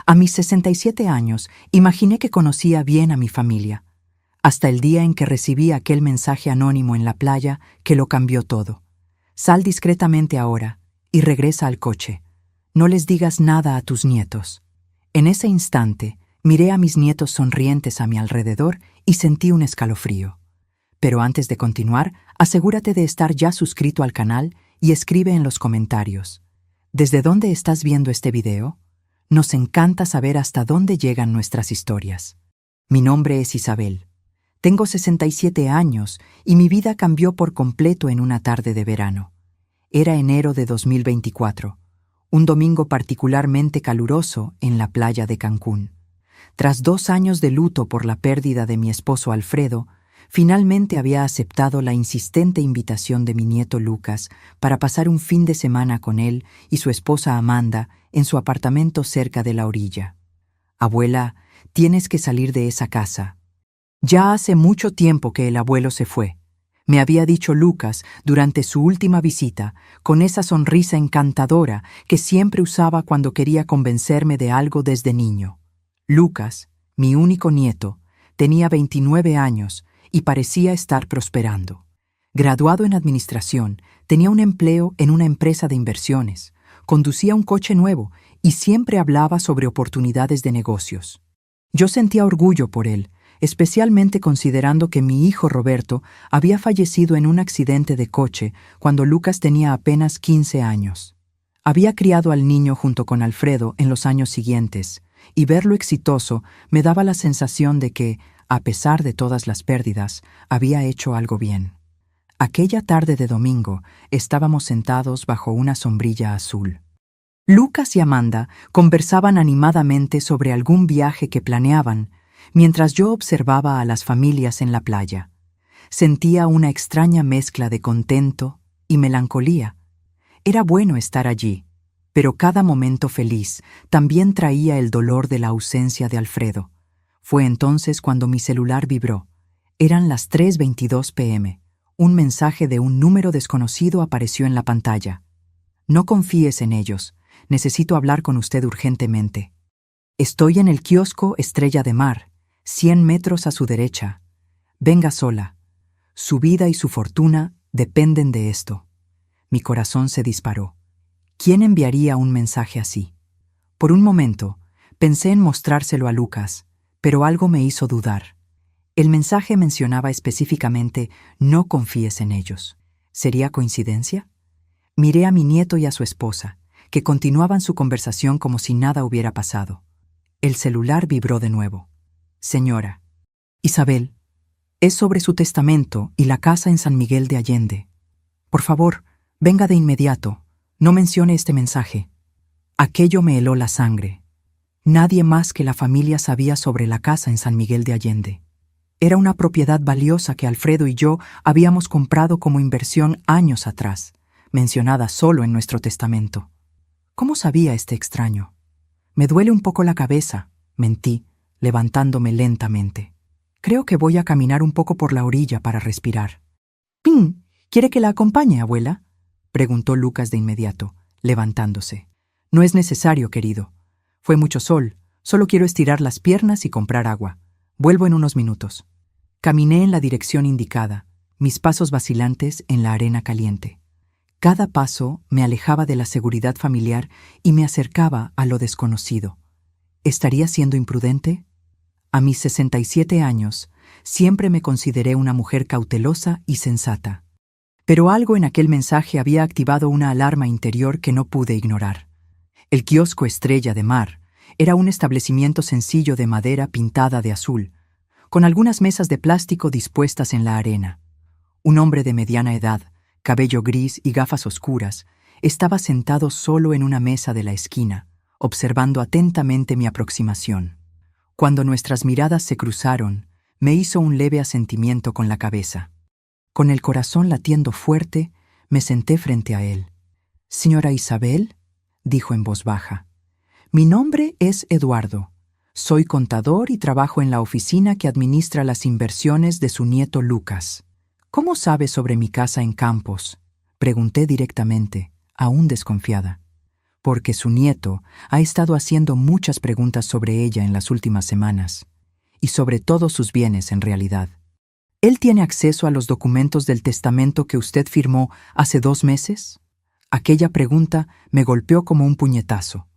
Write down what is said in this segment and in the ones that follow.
A mis 67 años, imaginé que conocía bien a mi familia, hasta el día en que recibí aquel mensaje anónimo en la playa que lo cambió todo. Sal discretamente ahora y regresa al coche. No les digas nada a tus nietos. En ese instante, miré a mis nietos sonrientes a mi alrededor y sentí un escalofrío. Pero antes de continuar, asegúrate de estar ya suscrito al canal y escribe en los comentarios: ¿desde dónde estás viendo este video? Nos encanta saber hasta dónde llegan nuestras historias. Mi nombre es Isabel. Tengo 67 años y mi vida cambió por completo en una tarde de verano. Era enero de 2024, un domingo particularmente caluroso en la playa de Cancún. Tras 2 años de luto por la pérdida de mi esposo Alfredo, finalmente había aceptado la insistente invitación de mi nieto Lucas para pasar un fin de semana con él y su esposa Amanda en su apartamento cerca de la orilla. Abuela, tienes que salir de esa casa. Ya hace mucho tiempo que el abuelo se fue, me había dicho Lucas durante su última visita, con esa sonrisa encantadora que siempre usaba cuando quería convencerme de algo desde niño. Lucas, mi único nieto, tenía 29 años y parecía estar prosperando. Graduado en administración, tenía un empleo en una empresa de inversiones, conducía un coche nuevo y siempre hablaba sobre oportunidades de negocios. Yo sentía orgullo por él, especialmente considerando que mi hijo Roberto había fallecido en un accidente de coche cuando Lucas tenía apenas 15 años. Había criado al niño junto con Alfredo en los años siguientes, y verlo exitoso me daba la sensación de que, a pesar de todas las pérdidas, había hecho algo bien. Aquella tarde de domingo estábamos sentados bajo una sombrilla azul. Lucas y Amanda conversaban animadamente sobre algún viaje que planeaban, mientras yo observaba a las familias en la playa. Sentía una extraña mezcla de contento y melancolía. Era bueno estar allí, pero cada momento feliz también traía el dolor de la ausencia de Alfredo. Fue entonces cuando mi celular vibró. Eran las 3:22 p.m. Un mensaje de un número desconocido apareció en la pantalla. No confíes en ellos. Necesito hablar con usted urgentemente. Estoy en el kiosco Estrella de Mar, 100 metros a su derecha. Venga sola. Su vida y su fortuna dependen de esto. Mi corazón se disparó. ¿Quién enviaría un mensaje así? Por un momento, pensé en mostrárselo a Lucas, pero algo me hizo dudar. El mensaje mencionaba específicamente: no confíes en ellos. ¿Sería coincidencia? Miré a mi nieto y a su esposa, que continuaban su conversación como si nada hubiera pasado. El celular vibró de nuevo. Señora. Isabel, es sobre su testamento y la casa en San Miguel de Allende. Por favor, venga de inmediato. No mencione este mensaje. Aquello me heló la sangre. Nadie más que la familia sabía sobre la casa en San Miguel de Allende. Era una propiedad valiosa que Alfredo y yo habíamos comprado como inversión años atrás, mencionada solo en nuestro testamento. ¿Cómo sabía este extraño? Me duele un poco la cabeza, mentí, levantándome lentamente. Creo que voy a caminar un poco por la orilla para respirar. ¿Quiere que la acompañe, abuela?, preguntó Lucas de inmediato, levantándose. No es necesario, querido. Fue mucho sol, solo quiero estirar las piernas y comprar agua. Vuelvo en unos minutos. Caminé en la dirección indicada, mis pasos vacilantes en la arena caliente. Cada paso me alejaba de la seguridad familiar y me acercaba a lo desconocido. ¿Estaría siendo imprudente? A mis 67 años, siempre me consideré una mujer cautelosa y sensata. Pero algo en aquel mensaje había activado una alarma interior que no pude ignorar. El kiosco Estrella de Mar era un establecimiento sencillo de madera pintada de azul, con algunas mesas de plástico dispuestas en la arena. Un hombre de mediana edad, cabello gris y gafas oscuras, estaba sentado solo en una mesa de la esquina, observando atentamente mi aproximación. Cuando nuestras miradas se cruzaron, me hizo un leve asentimiento con la cabeza. Con el corazón latiendo fuerte, me senté frente a él. «Señora Isabel», dijo en voz baja, «mi nombre es Eduardo. Soy contador y trabajo en la oficina que administra las inversiones de su nieto Lucas. ¿Cómo sabe sobre mi casa en Campos?», pregunté directamente, aún desconfiada. porque su nieto ha estado haciendo muchas preguntas sobre ella en las últimas semanas, y sobre todos sus bienes en realidad. ¿Él tiene acceso a los documentos del testamento que usted firmó hace 2 meses? Aquella pregunta me golpeó como un puñetazo.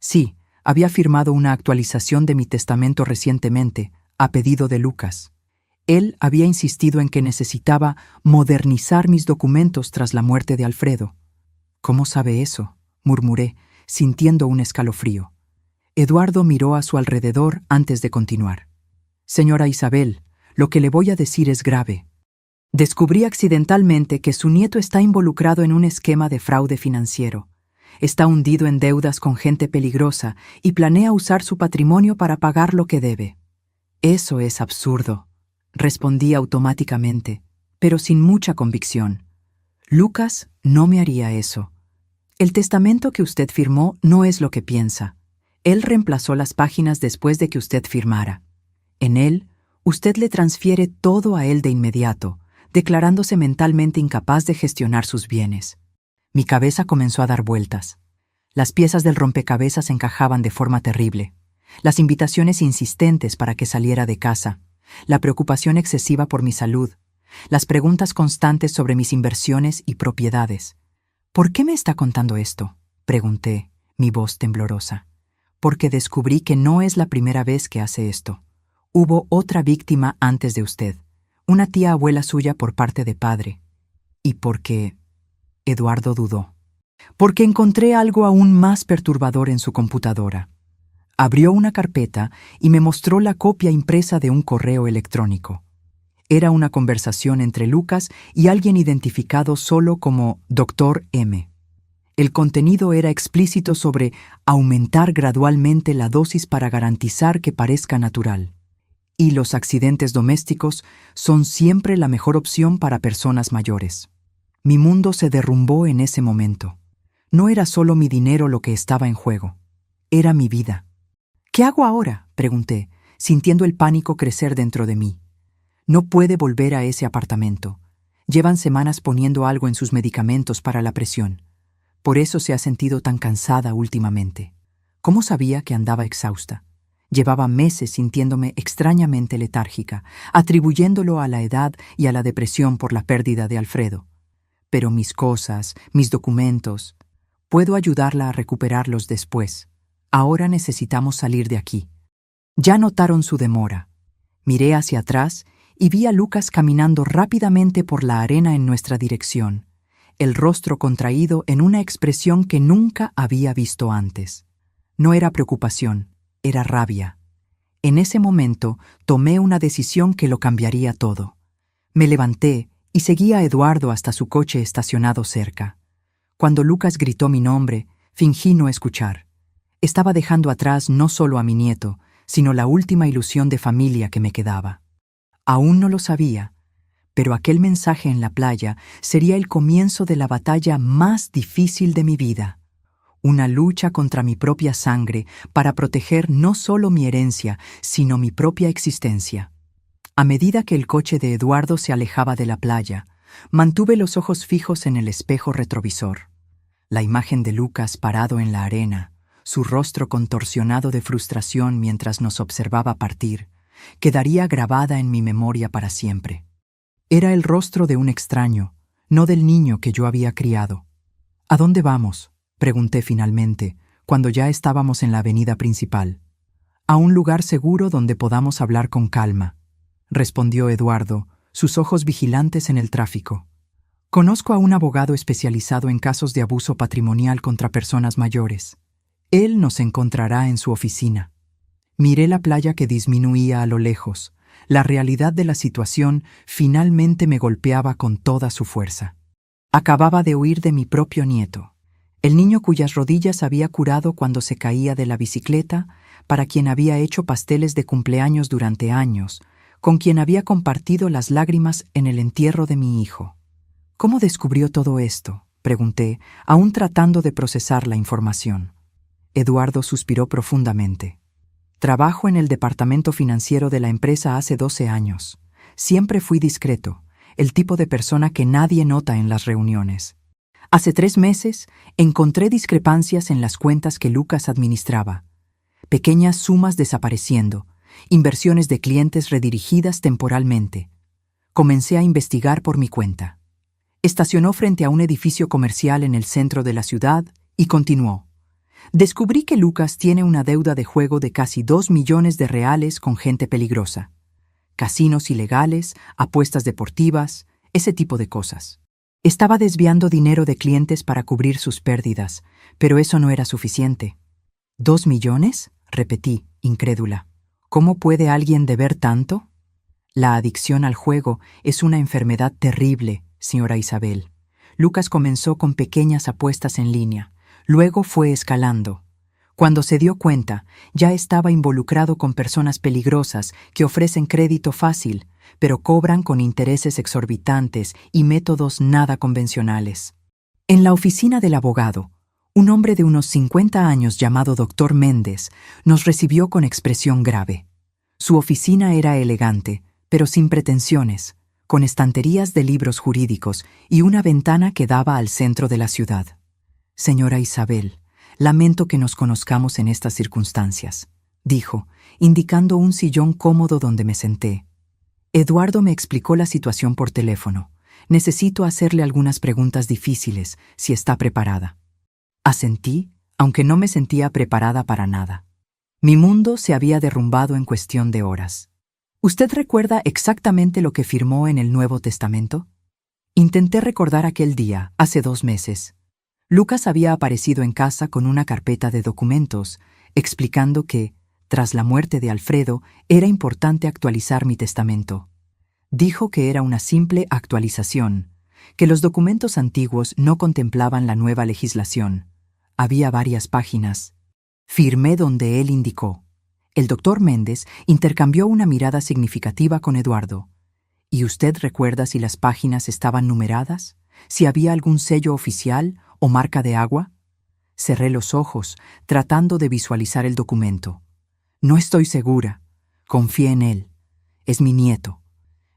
Sí, había firmado una actualización de mi testamento recientemente, a pedido de Lucas. Él había insistido en que necesitaba modernizar mis documentos tras la muerte de Alfredo. ¿Cómo sabe eso?, murmuré, sintiendo un escalofrío. Eduardo miró a su alrededor antes de continuar. Señora Isabel, lo que le voy a decir es grave. Descubrí accidentalmente que su nieto está involucrado en un esquema de fraude financiero. Está hundido en deudas con gente peligrosa y planea usar su patrimonio para pagar lo que debe. Eso es absurdo, respondí automáticamente, pero sin mucha convicción. Lucas no me haría eso. El testamento que usted firmó no es lo que piensa. Él reemplazó las páginas después de que usted firmara. En él, usted le transfiere todo a él de inmediato, declarándose mentalmente incapaz de gestionar sus bienes. Mi cabeza comenzó a dar vueltas. Las piezas del rompecabezas encajaban de forma terrible. Las invitaciones insistentes para que saliera de casa, la preocupación excesiva por mi salud, las preguntas constantes sobre mis inversiones y propiedades. ¿Por qué me está contando esto?, pregunté, mi voz temblorosa. Porque descubrí que no es la primera vez que hace esto. Hubo otra víctima antes de usted, una tía abuela suya por parte de padre. ¿Y por qué? Eduardo dudó. Porque encontré algo aún más perturbador en su computadora. Abrió una carpeta y me mostró la copia impresa de un correo electrónico. Era una conversación entre Lucas y alguien identificado solo como Dr. M. El contenido era explícito sobre aumentar gradualmente la dosis para garantizar que parezca natural. Y los accidentes domésticos son siempre la mejor opción para personas mayores. Mi mundo se derrumbó en ese momento. No era solo mi dinero lo que estaba en juego. Era mi vida. ¿Qué hago ahora?, pregunté, sintiendo el pánico crecer dentro de mí. No puede volver a ese apartamento. Llevan semanas poniendo algo en sus medicamentos para la presión. Por eso se ha sentido tan cansada últimamente. ¿Cómo sabía que andaba exhausta? Llevaba meses sintiéndome extrañamente letárgica, atribuyéndolo a la edad y a la depresión por la pérdida de Alfredo. Pero mis cosas, mis documentos, puedo ayudarla a recuperarlos después. Ahora necesitamos salir de aquí. Ya notaron su demora. Miré hacia atrás y vi a Lucas caminando rápidamente por la arena en nuestra dirección, el rostro contraído en una expresión que nunca había visto antes. No era preocupación, era rabia. En ese momento tomé una decisión que lo cambiaría todo. Me levanté y seguí a Eduardo hasta su coche estacionado cerca. Cuando Lucas gritó mi nombre, fingí no escuchar. Estaba dejando atrás no solo a mi nieto, sino la última ilusión de familia que me quedaba. Aún no lo sabía, pero aquel mensaje en la playa sería el comienzo de la batalla más difícil de mi vida. Una lucha contra mi propia sangre para proteger no solo mi herencia, sino mi propia existencia. A medida que el coche de Eduardo se alejaba de la playa, mantuve los ojos fijos en el espejo retrovisor. La imagen de Lucas parado en la arena, su rostro contorsionado de frustración mientras nos observaba partir, quedaría grabada en mi memoria para siempre. Era el rostro de un extraño, no del niño que yo había criado. ¿A dónde vamos?, pregunté finalmente, cuando ya estábamos en la avenida principal. A un lugar seguro donde podamos hablar con calma, respondió Eduardo, sus ojos vigilantes en el tráfico. Conozco a un abogado especializado en casos de abuso patrimonial contra personas mayores. Él nos encontrará en su oficina. Miré la playa que disminuía a lo lejos. La realidad de la situación finalmente me golpeaba con toda su fuerza. Acababa de huir de mi propio nieto, el niño cuyas rodillas había curado cuando se caía de la bicicleta, para quien había hecho pasteles de cumpleaños durante años, con quien había compartido las lágrimas en el entierro de mi hijo. ¿Cómo descubrió todo esto?, pregunté, aún tratando de procesar la información. Eduardo suspiró profundamente. Trabajo en el departamento financiero de la empresa hace 12 años. Siempre fui discreto, el tipo de persona que nadie nota en las reuniones. Hace 3 meses encontré discrepancias en las cuentas que Lucas administraba. Pequeñas sumas desapareciendo, inversiones de clientes redirigidas temporalmente. Comencé a investigar por mi cuenta. Estacionó frente a un edificio comercial en el centro de la ciudad y continuó. Descubrí que Lucas tiene una deuda de juego de casi 2 millones de reales con gente peligrosa. Casinos ilegales, apuestas deportivas, ese tipo de cosas. Estaba desviando dinero de clientes para cubrir sus pérdidas, pero eso no era suficiente. ¿2 millones? Repetí, incrédula. ¿Cómo puede alguien deber tanto? La adicción al juego es una enfermedad terrible, señora Isabel. Lucas comenzó con pequeñas apuestas en línea, luego fue escalando. Cuando se dio cuenta, ya estaba involucrado con personas peligrosas que ofrecen crédito fácil, pero cobran con intereses exorbitantes y métodos nada convencionales. En la oficina del abogado, un hombre de unos 50 años llamado Dr. Méndez nos recibió con expresión grave. Su oficina era elegante, pero sin pretensiones, con estanterías de libros jurídicos y una ventana que daba al centro de la ciudad. Señora Isabel, lamento que nos conozcamos en estas circunstancias, dijo, indicando un sillón cómodo donde me senté. Eduardo me explicó la situación por teléfono. Necesito hacerle algunas preguntas difíciles, si está preparada. Asentí, aunque no me sentía preparada para nada. Mi mundo se había derrumbado en cuestión de horas. ¿Usted recuerda exactamente lo que firmó en el Nuevo Testamento? Intenté recordar aquel día, hace 2 meses. Lucas había aparecido en casa con una carpeta de documentos, explicando que, tras la muerte de Alfredo, era importante actualizar mi testamento. Dijo que era una simple actualización, que los documentos antiguos no contemplaban la nueva legislación. Había varias páginas. Firmé donde él indicó. El doctor Méndez intercambió una mirada significativa con Eduardo. ¿Y usted recuerda si las páginas estaban numeradas? ¿Si había algún sello oficial o marca de agua? Cerré los ojos, tratando de visualizar el documento. No estoy segura. Confié en él. Es mi nieto.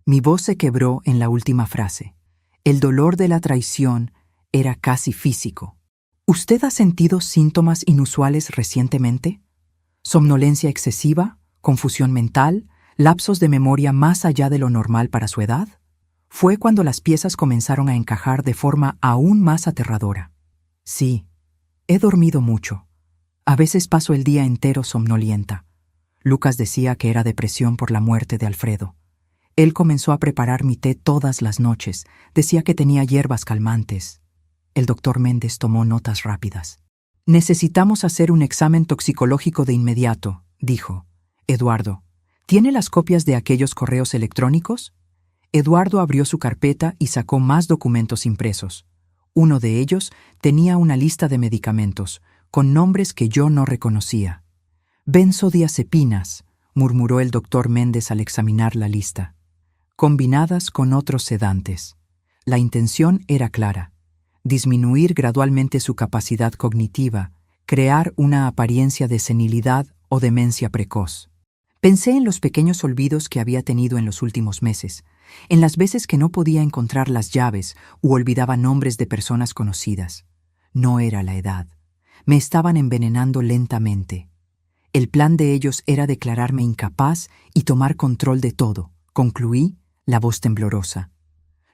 Mi voz se quebró en la última frase. El dolor de la traición era casi físico. ¿Usted ha sentido síntomas inusuales recientemente? ¿Somnolencia excesiva? ¿Confusión mental? ¿Lapsos de memoria más allá de lo normal para su edad? Fue cuando las piezas comenzaron a encajar de forma aún más aterradora. Sí, he dormido mucho. A veces paso el día entero somnolienta. Lucas decía que era depresión por la muerte de Alfredo. Él comenzó a preparar mi té todas las noches. Decía que tenía hierbas calmantes. El doctor Méndez tomó notas rápidas. Necesitamos hacer un examen toxicológico de inmediato, dijo. Eduardo, ¿tiene las copias de aquellos correos electrónicos? Eduardo abrió su carpeta y sacó más documentos impresos. Uno de ellos tenía una lista de medicamentos, con nombres que yo no reconocía. Benzodiazepinas, murmuró el doctor Méndez al examinar la lista. Combinadas con otros sedantes. La intención era clara. Disminuir gradualmente su capacidad cognitiva, crear una apariencia de senilidad o demencia precoz. Pensé en los pequeños olvidos que había tenido en los últimos meses, en las veces que no podía encontrar las llaves u olvidaba nombres de personas conocidas. No era la edad. Me estaban envenenando lentamente. El plan de ellos era declararme incapaz y tomar control de todo, concluí, la voz temblorosa.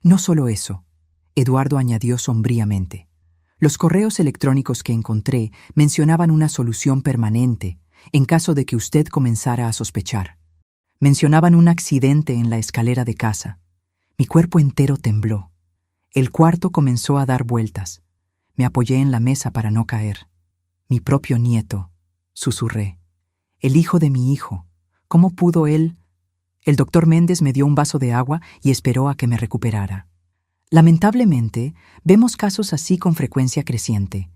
No solo eso, Eduardo añadió sombríamente. Los correos electrónicos que encontré mencionaban una solución permanente en caso de que usted comenzara a sospechar. Mencionaban un accidente en la escalera de casa. Mi cuerpo entero tembló. El cuarto comenzó a dar vueltas. Me apoyé en la mesa para no caer. Mi propio nieto, susurré. El hijo de mi hijo. ¿Cómo pudo él? El doctor Méndez me dio un vaso de agua y esperó a que me recuperara. Lamentablemente, vemos casos así con frecuencia creciente.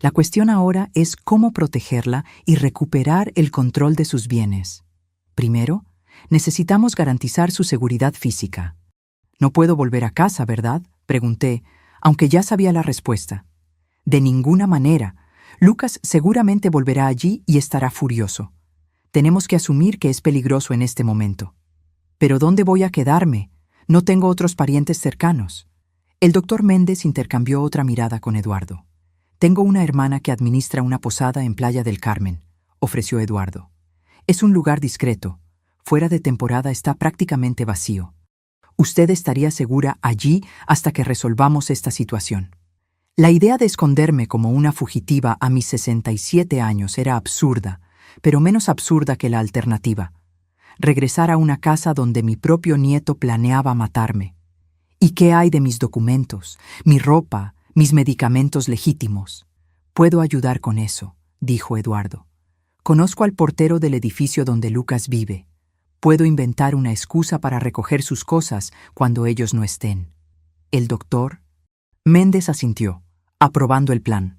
La cuestión ahora es cómo protegerla y recuperar el control de sus bienes. Primero, necesitamos garantizar su seguridad física. No puedo volver a casa, ¿verdad?, pregunté, aunque ya sabía la respuesta. De ninguna manera. Lucas seguramente volverá allí y estará furioso. Tenemos que asumir que es peligroso en este momento. ¿Pero dónde voy a quedarme? No tengo otros parientes cercanos. El doctor Méndez intercambió otra mirada con Eduardo. Tengo una hermana que administra una posada en Playa del Carmen, ofreció Eduardo. Es un lugar discreto. Fuera de temporada está prácticamente vacío. Usted estaría segura allí hasta que resolvamos esta situación. La idea de esconderme como una fugitiva a mis 67 años era absurda, pero menos absurda que la alternativa. Regresar a una casa donde mi propio nieto planeaba matarme. ¿Y qué hay de mis documentos, mi ropa, mis medicamentos legítimos? Puedo ayudar con eso, dijo Eduardo. Conozco al portero del edificio donde Lucas vive. Puedo inventar una excusa para recoger sus cosas cuando ellos no estén. ¿El doctor? Méndez asintió, aprobando el plan.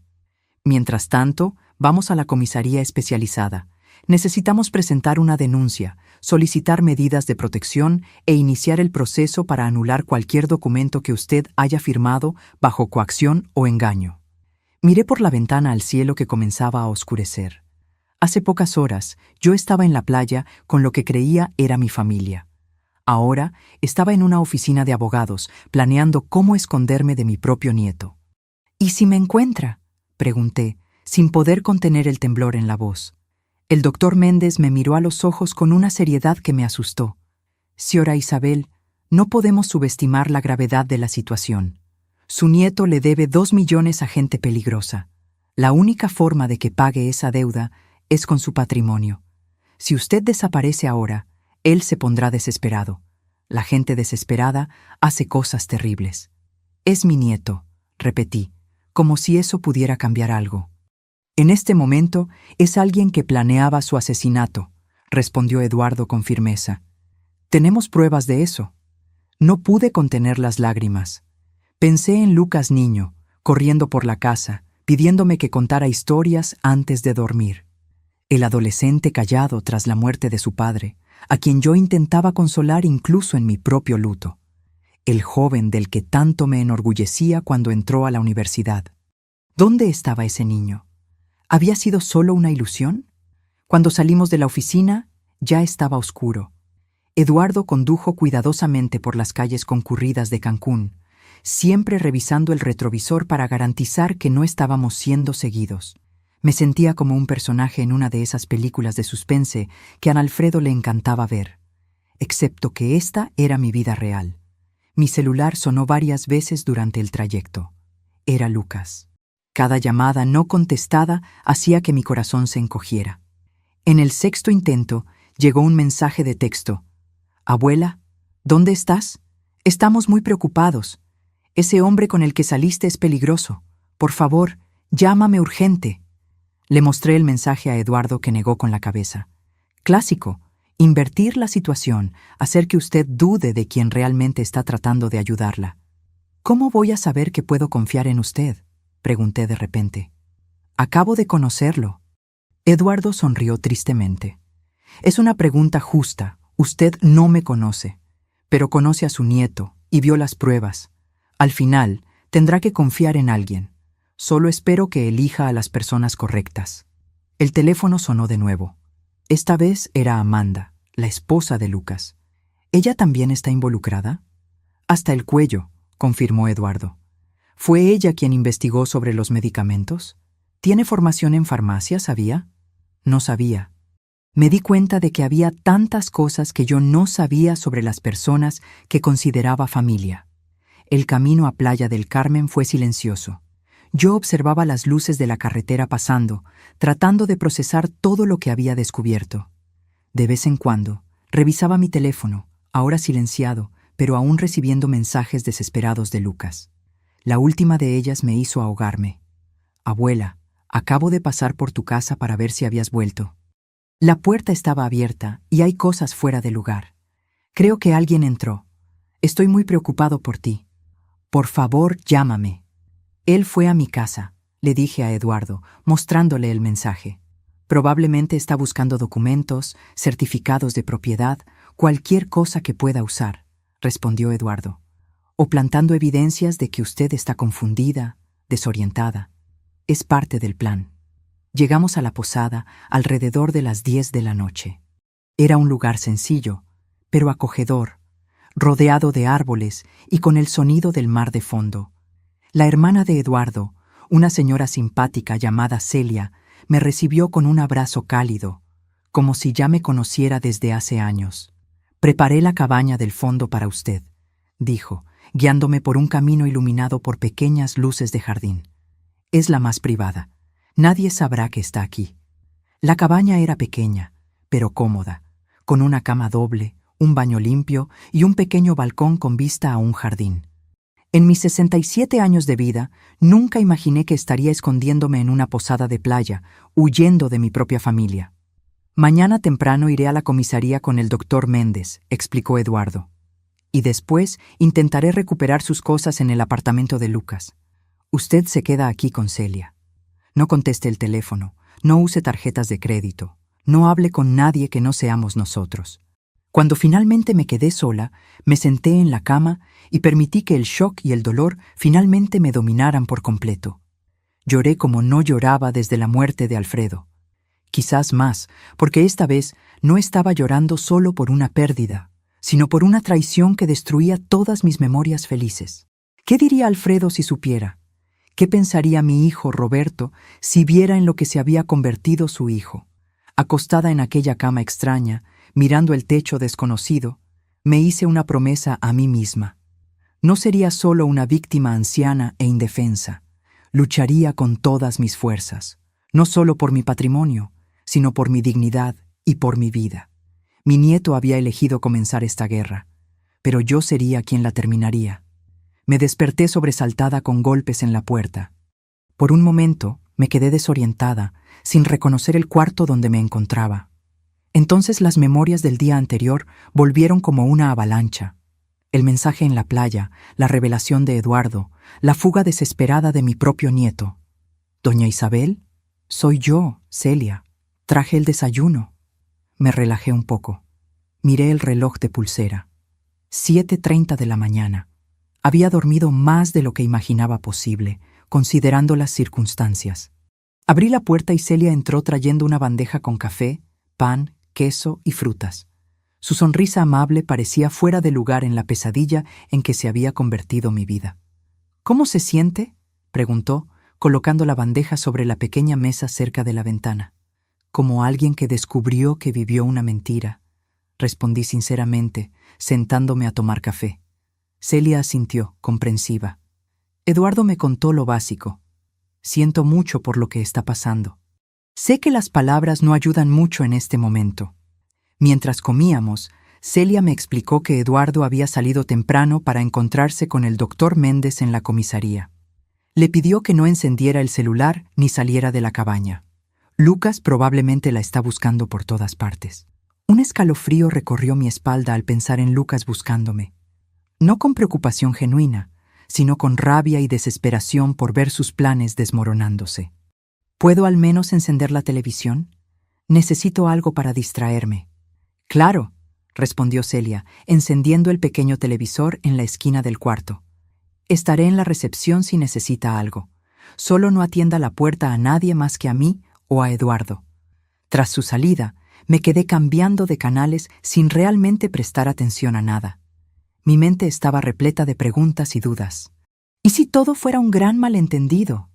Mientras tanto, vamos a la comisaría especializada. Necesitamos presentar una denuncia, solicitar medidas de protección e iniciar el proceso para anular cualquier documento que usted haya firmado bajo coacción o engaño. Miré por la ventana al cielo que comenzaba a oscurecer. Hace pocas horas yo estaba en la playa con lo que creía era mi familia. Ahora estaba en una oficina de abogados, planeando cómo esconderme de mi propio nieto. ¿Y si me encuentra?, pregunté, sin poder contener el temblor en la voz. El doctor Méndez me miró a los ojos con una seriedad que me asustó. Señora Isabel, no podemos subestimar la gravedad de la situación. Su nieto le debe 2 millones a gente peligrosa. La única forma de que pague esa deuda es con su patrimonio. Si usted desaparece ahora, él se pondrá desesperado. La gente desesperada hace cosas terribles. Es mi nieto, repetí, como si eso pudiera cambiar algo. En este momento es alguien que planeaba su asesinato, respondió Eduardo con firmeza. Tenemos pruebas de eso. No pude contener las lágrimas. Pensé en Lucas niño, corriendo por la casa, pidiéndome que contara historias antes de dormir. El adolescente callado tras la muerte de su padre, a quien yo intentaba consolar incluso en mi propio luto. El joven del que tanto me enorgullecía cuando entró a la universidad. ¿Dónde estaba ese niño? ¿Había sido solo una ilusión? Cuando salimos de la oficina, ya estaba oscuro. Eduardo condujo cuidadosamente por las calles concurridas de Cancún, siempre revisando el retrovisor para garantizar que no estábamos siendo seguidos. Me sentía como un personaje en una de esas películas de suspense que a Alfredo le encantaba ver, excepto que esta era mi vida real. Mi celular sonó varias veces durante el trayecto. Era Lucas. Cada llamada no contestada hacía que mi corazón se encogiera. En el 6º intento llegó un mensaje de texto. «Abuela, ¿dónde estás? Estamos muy preocupados. Ese hombre con el que saliste es peligroso. Por favor, llámame urgente». Le mostré el mensaje a Eduardo, que negó con la cabeza. Clásico, invertir la situación, hacer que usted dude de quien realmente está tratando de ayudarla. ¿Cómo voy a saber que puedo confiar en usted?, pregunté de repente. Acabo de conocerlo. Eduardo sonrió tristemente. Es una pregunta justa. Usted no me conoce, pero conoce a su nieto y vio las pruebas. Al final, tendrá que confiar en alguien. Solo espero que elija a las personas correctas. El teléfono sonó de nuevo. Esta vez era Amanda, la esposa de Lucas. ¿Ella también está involucrada? Hasta el cuello, confirmó Eduardo. ¿Fue ella quien investigó sobre los medicamentos? ¿Tiene formación en farmacia, sabía? No sabía. Me di cuenta de que había tantas cosas que yo no sabía sobre las personas que consideraba familia. El camino a Playa del Carmen fue silencioso. Yo observaba las luces de la carretera pasando, tratando de procesar todo lo que había descubierto. De vez en cuando, revisaba mi teléfono, ahora silenciado, pero aún recibiendo mensajes desesperados de Lucas. La última de ellas me hizo ahogarme. «Abuela, acabo de pasar por tu casa para ver si habías vuelto. La puerta estaba abierta y hay cosas fuera de lugar. Creo que alguien entró. Estoy muy preocupado por ti. Por favor, llámame». Él fue a mi casa, le dije a Eduardo, mostrándole el mensaje. Probablemente está buscando documentos, certificados de propiedad, cualquier cosa que pueda usar, respondió Eduardo. O plantando evidencias de que usted está confundida, desorientada. Es parte del plan. Llegamos a la posada alrededor de las 10 de la noche. Era un lugar sencillo, pero acogedor. rodeado de árboles y con el sonido del mar de fondo. La hermana de Eduardo, una señora simpática llamada Celia, me recibió con un abrazo cálido, como si ya me conociera desde hace años. «Preparé la cabaña del fondo para usted», dijo, guiándome por un camino iluminado por pequeñas luces de jardín. «Es la más privada. Nadie sabrá que está aquí». La cabaña era pequeña, pero cómoda, con una cama doble, un baño limpio y un pequeño balcón con vista a un jardín. En mis 67 años de vida, nunca imaginé que estaría escondiéndome en una posada de playa, huyendo de mi propia familia. «Mañana temprano iré a la comisaría con el doctor Méndez», explicó Eduardo. «Y después intentaré recuperar sus cosas en el apartamento de Lucas. Usted se queda aquí con Celia. No conteste el teléfono, no use tarjetas de crédito, no hable con nadie que no seamos nosotros». Cuando finalmente me quedé sola, me senté en la cama y permití que el shock y el dolor finalmente me dominaran por completo. Lloré como no lloraba desde la muerte de Alfredo. Quizás más, porque esta vez no estaba llorando solo por una pérdida, sino por una traición que destruía todas mis memorias felices. ¿Qué diría Alfredo si supiera? ¿Qué pensaría mi hijo Roberto si viera en lo que se había convertido su hijo? Acostada en aquella cama extraña, mirando el techo desconocido, me hice una promesa a mí misma. No sería solo una víctima anciana e indefensa. Lucharía con todas mis fuerzas, no solo por mi patrimonio, sino por mi dignidad y por mi vida. Mi nieto había elegido comenzar esta guerra, pero yo sería quien la terminaría. Me desperté sobresaltada con golpes en la puerta. Por un momento me quedé desorientada, sin reconocer el cuarto donde me encontraba. Entonces las memorias del día anterior volvieron como una avalancha. El mensaje en la playa, la revelación de Eduardo, la fuga desesperada de mi propio nieto. «¿Doña Isabel? Soy yo, Celia. Traje el desayuno». Me relajé un poco. Miré el reloj de pulsera. 7:30 de la mañana. Había dormido más de lo que imaginaba posible, considerando las circunstancias. Abrí la puerta y Celia entró trayendo una bandeja con café, pan, queso y frutas. Su sonrisa amable parecía fuera de lugar en la pesadilla en que se había convertido mi vida. «¿Cómo se siente?», preguntó, colocando la bandeja sobre la pequeña mesa cerca de la ventana. «Como alguien que descubrió que vivió una mentira», respondí sinceramente, sentándome a tomar café. Celia asintió, comprensiva. Eduardo me contó lo básico. «Siento mucho por lo que está pasando. Sé que las palabras no ayudan mucho en este momento». Mientras comíamos, Celia me explicó que Eduardo había salido temprano para encontrarse con el doctor Méndez en la comisaría. Le pidió que no encendiera el celular ni saliera de la cabaña. Lucas probablemente la está buscando por todas partes. Un escalofrío recorrió mi espalda al pensar en Lucas buscándome. No con preocupación genuina, sino con rabia y desesperación por ver sus planes desmoronándose. ¿Puedo al menos encender la televisión? Necesito algo para distraerme. «Claro», respondió Celia, encendiendo el pequeño televisor en la esquina del cuarto. «Estaré en la recepción si necesita algo. Solo no atienda la puerta a nadie más que a mí o a Eduardo». Tras su salida, me quedé cambiando de canales sin realmente prestar atención a nada. Mi mente estaba repleta de preguntas y dudas. ¿Y si todo fuera un gran malentendido?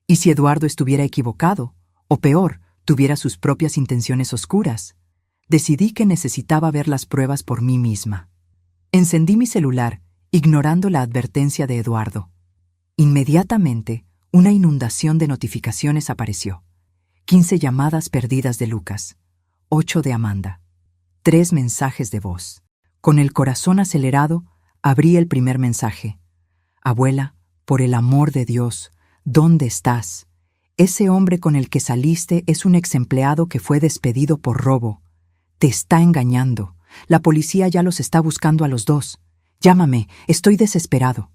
¿Y si Eduardo estuviera equivocado? O peor, tuviera sus propias intenciones oscuras. Decidí que necesitaba ver las pruebas por mí misma. Encendí mi celular, ignorando la advertencia de Eduardo. Inmediatamente, una inundación de notificaciones apareció. 15 llamadas perdidas de Lucas, 8 de Amanda, 3 mensajes de voz. Con el corazón acelerado, abrí el primer mensaje. «Abuela, por el amor de Dios, ¿dónde estás? Ese hombre con el que saliste es un exempleado que fue despedido por robo. Te está engañando. La policía ya los está buscando a los dos. Llámame, estoy desesperado».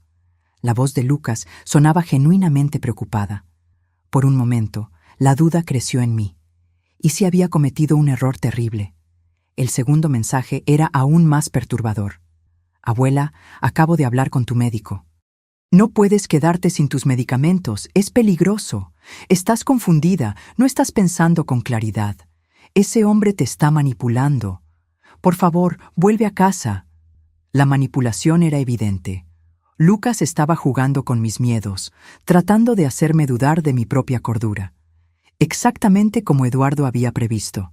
La voz de Lucas sonaba genuinamente preocupada. Por un momento, la duda creció en mí. ¿Y si había cometido un error terrible? El segundo mensaje era aún más perturbador. «Abuela, acabo de hablar con tu médico. No puedes quedarte sin tus medicamentos, es peligroso. Estás confundida, no estás pensando con claridad. Ese hombre te está manipulando. Por favor, vuelve a casa». La manipulación era evidente. Lucas estaba jugando con mis miedos, tratando de hacerme dudar de mi propia cordura. Exactamente como Eduardo había previsto.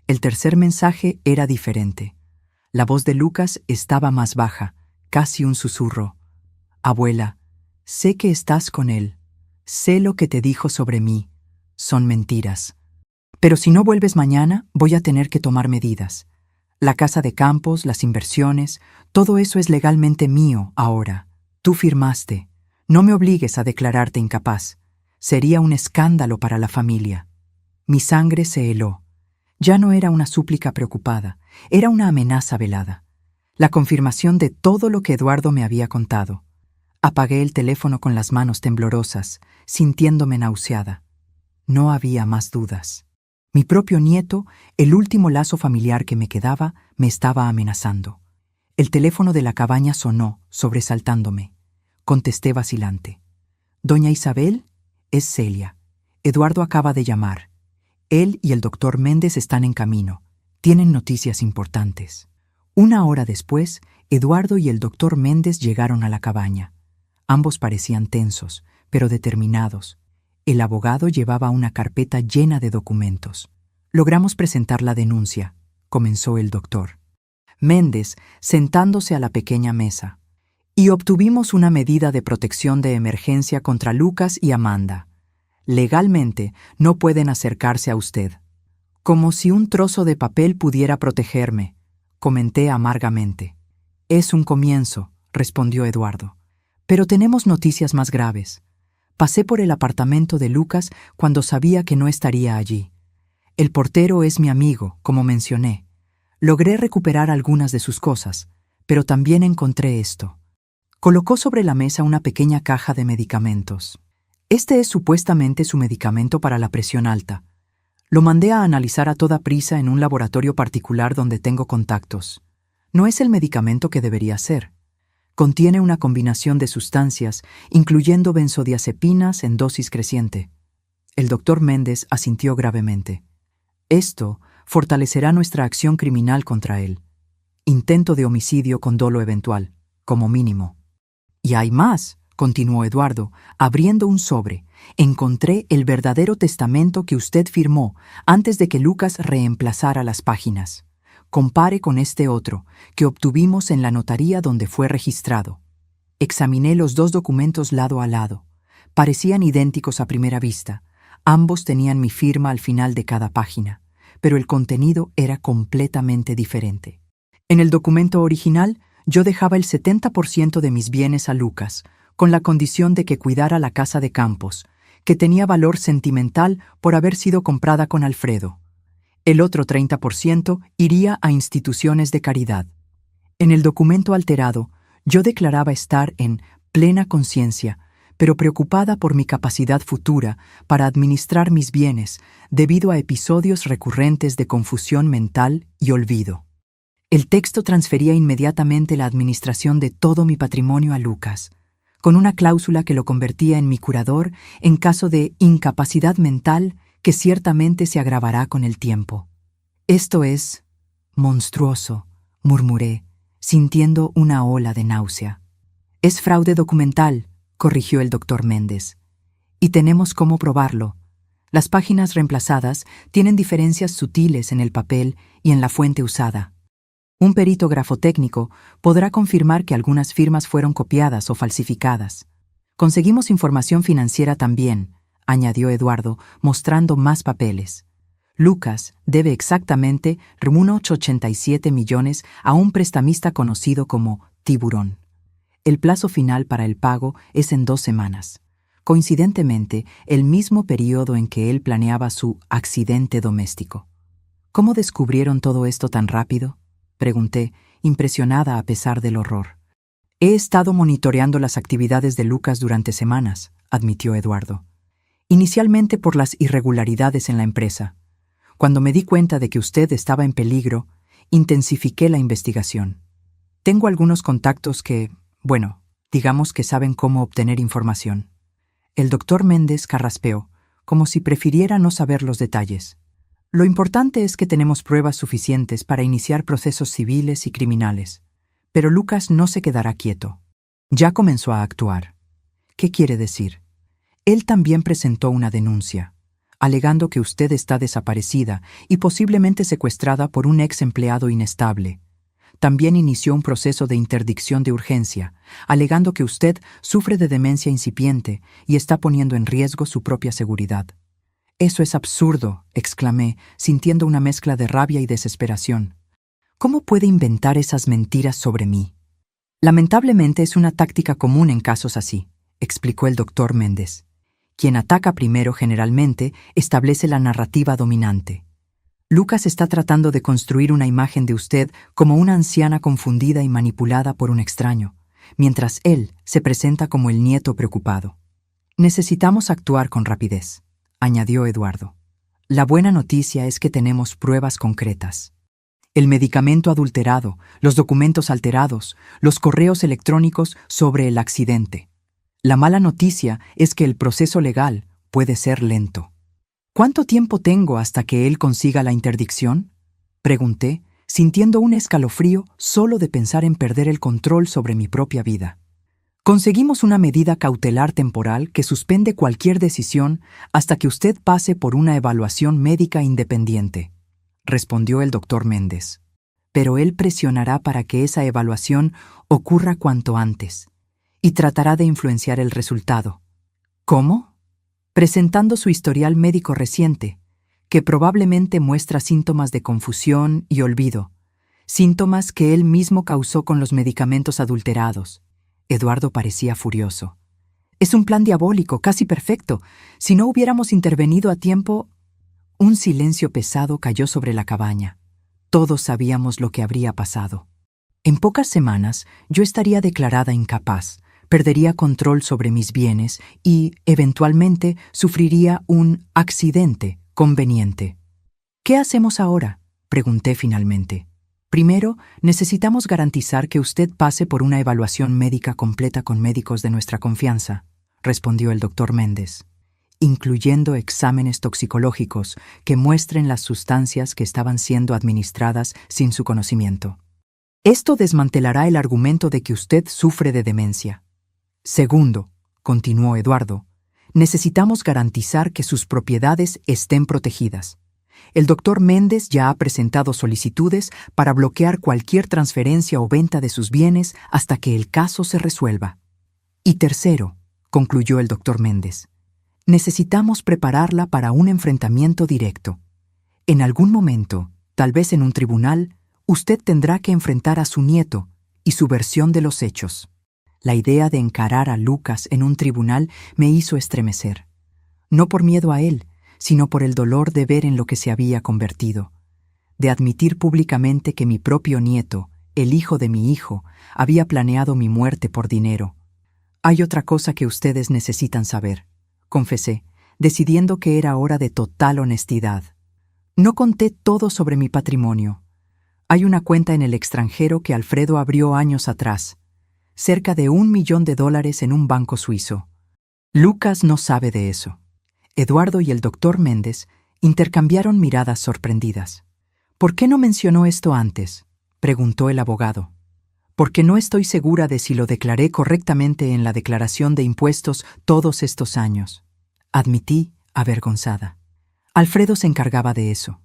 El tercer mensaje era diferente. La voz de Lucas estaba más baja, casi un susurro. Abuela, sé que estás con él. Sé lo que te dijo sobre mí. Son mentiras. Pero si no vuelves mañana, voy a tener que tomar medidas. La casa de campos, las inversiones, todo eso es legalmente mío ahora. Tú firmaste. No me obligues a declararte incapaz. Sería un escándalo para la familia. Mi sangre se heló. Ya no era una súplica preocupada, era una amenaza velada. La confirmación de todo lo que Eduardo me había contado. Apagué el teléfono con las manos temblorosas, sintiéndome nauseada. No había más dudas. Mi propio nieto, el último lazo familiar que me quedaba, me estaba amenazando. El teléfono de la cabaña sonó, sobresaltándome. Contesté vacilante. «Doña Isabel, es Celia. Eduardo acaba de llamar. Él y el doctor Méndez están en camino. Tienen noticias importantes». Una hora después, Eduardo y el doctor Méndez llegaron a la cabaña. Ambos parecían tensos, pero determinados. El abogado llevaba una carpeta llena de documentos. «Logramos presentar la denuncia», comenzó el doctor Méndez, sentándose a la pequeña mesa. «Y obtuvimos una medida de protección de emergencia contra Lucas y Amanda. Legalmente no pueden acercarse a usted». «Como si un trozo de papel pudiera protegerme», comenté amargamente. «Es un comienzo», respondió Eduardo. «Pero tenemos noticias más graves. Pasé por el apartamento de Lucas cuando sabía que no estaría allí. El portero es mi amigo, como mencioné. Logré recuperar algunas de sus cosas, pero también encontré esto». Colocó sobre la mesa una pequeña caja de medicamentos. «Este es supuestamente su medicamento para la presión alta. Lo mandé a analizar a toda prisa en un laboratorio particular donde tengo contactos. No es el medicamento que debería ser. Contiene una combinación de sustancias, incluyendo benzodiazepinas en dosis creciente». El doctor Méndez asintió gravemente. «Esto fortalecerá nuestra acción criminal contra él. Intento de homicidio con dolo eventual, como mínimo». «Y hay más», continuó Eduardo, abriendo un sobre. «Encontré el verdadero testamento que usted firmó antes de que Lucas reemplazara las páginas. Compare con este otro, que obtuvimos en la notaría donde fue registrado». Examiné los dos documentos lado a lado. Parecían idénticos a primera vista. Ambos tenían mi firma al final de cada página, pero el contenido era completamente diferente. En el documento original, yo dejaba el 70% de mis bienes a Lucas, con la condición de que cuidara la casa de campos, que tenía valor sentimental por haber sido comprada con Alfredo. El otro 30% iría a instituciones de caridad. En el documento alterado, yo declaraba estar en plena conciencia, pero preocupada por mi capacidad futura para administrar mis bienes debido a episodios recurrentes de confusión mental y olvido. El texto transfería inmediatamente la administración de todo mi patrimonio a Lucas, con una cláusula que lo convertía en mi curador en caso de incapacidad mental que ciertamente se agravará con el tiempo. «Esto es monstruoso», murmuré, sintiendo una ola de náusea. «Es fraude documental», corrigió el doctor Méndez. «Y tenemos cómo probarlo. Las páginas reemplazadas tienen diferencias sutiles en el papel y en la fuente usada. Un perito grafotécnico podrá confirmar que algunas firmas fueron copiadas o falsificadas. Conseguimos información financiera también», añadió Eduardo, mostrando más papeles. «Lucas debe exactamente 1,87 millones a un prestamista conocido como Tiburón. El plazo final para el pago es en 2 semanas. Coincidentemente, el mismo periodo en que él planeaba su accidente doméstico». «¿Cómo descubrieron todo esto tan rápido?», pregunté, impresionada a pesar del horror. «He estado monitoreando las actividades de Lucas durante semanas», admitió Eduardo. «Inicialmente por las irregularidades en la empresa. Cuando me di cuenta de que usted estaba en peligro, intensifiqué la investigación. Tengo algunos contactos que, digamos que saben cómo obtener información». El doctor Méndez carraspeó, como si prefiriera no saber los detalles. «Lo importante es que tenemos pruebas suficientes para iniciar procesos civiles y criminales. Pero Lucas no se quedará quieto. Ya comenzó a actuar. ¿Qué quiere decir? Él también presentó una denuncia, alegando que usted está desaparecida y posiblemente secuestrada por un ex empleado inestable. También inició un proceso de interdicción de urgencia, alegando que usted sufre de demencia incipiente y está poniendo en riesgo su propia seguridad. «Eso es absurdo», exclamé, sintiendo una mezcla de rabia y desesperación. «¿Cómo puede inventar esas mentiras sobre mí?» «Lamentablemente es una táctica común en casos así», explicó el doctor Méndez. «Quien ataca primero generalmente establece la narrativa dominante. Lucas está tratando de construir una imagen de usted como una anciana confundida y manipulada por un extraño, mientras él se presenta como el nieto preocupado. Necesitamos actuar con rapidez», añadió Eduardo. «La buena noticia es que tenemos pruebas concretas. El medicamento adulterado, los documentos alterados, los correos electrónicos sobre el accidente. La mala noticia es que el proceso legal puede ser lento». «¿Cuánto tiempo tengo hasta que él consiga la interdicción?», pregunté, sintiendo un escalofrío solo de pensar en perder el control sobre mi propia vida. «Conseguimos una medida cautelar temporal que suspende cualquier decisión hasta que usted pase por una evaluación médica independiente», respondió el doctor Méndez. «Pero él presionará para que esa evaluación ocurra cuanto antes y tratará de influenciar el resultado». «¿Cómo?», presentando su historial médico reciente, que probablemente muestra síntomas de confusión y olvido, síntomas que él mismo causó con los medicamentos adulterados. Eduardo parecía furioso. «Es un plan diabólico, casi perfecto. Si no hubiéramos intervenido a tiempo...» Un silencio pesado cayó sobre la cabaña. Todos sabíamos lo que habría pasado. En pocas semanas yo estaría declarada incapaz, perdería control sobre mis bienes y, eventualmente, sufriría un accidente conveniente. «¿Qué hacemos ahora?», pregunté finalmente. «Primero, necesitamos garantizar que usted pase por una evaluación médica completa con médicos de nuestra confianza», respondió el doctor Méndez, «incluyendo exámenes toxicológicos que muestren las sustancias que estaban siendo administradas sin su conocimiento. Esto desmantelará el argumento de que usted sufre de demencia. Segundo», continuó Eduardo, «necesitamos garantizar que sus propiedades estén protegidas. El doctor Méndez ya ha presentado solicitudes para bloquear cualquier transferencia o venta de sus bienes hasta que el caso se resuelva. Y tercero», concluyó el doctor Méndez, «necesitamos prepararla para un enfrentamiento directo. En algún momento, tal vez en un tribunal, usted tendrá que enfrentar a su nieto y su versión de los hechos». La idea de encarar a Lucas en un tribunal me hizo estremecer. No por miedo a él, sino por el dolor de ver en lo que se había convertido, de admitir públicamente que mi propio nieto, el hijo de mi hijo, había planeado mi muerte por dinero. «Hay otra cosa que ustedes necesitan saber», confesé, decidiendo que era hora de total honestidad. «No conté todo sobre mi patrimonio. Hay una cuenta en el extranjero que Alfredo abrió años atrás, cerca de $1 millón en un banco suizo. Lucas no sabe de eso». Eduardo y el doctor Méndez intercambiaron miradas sorprendidas. «¿Por qué no mencionó esto antes?», preguntó el abogado. «Porque no estoy segura de si lo declaré correctamente en la declaración de impuestos todos estos años», admití, avergonzada. «Alfredo se encargaba de eso.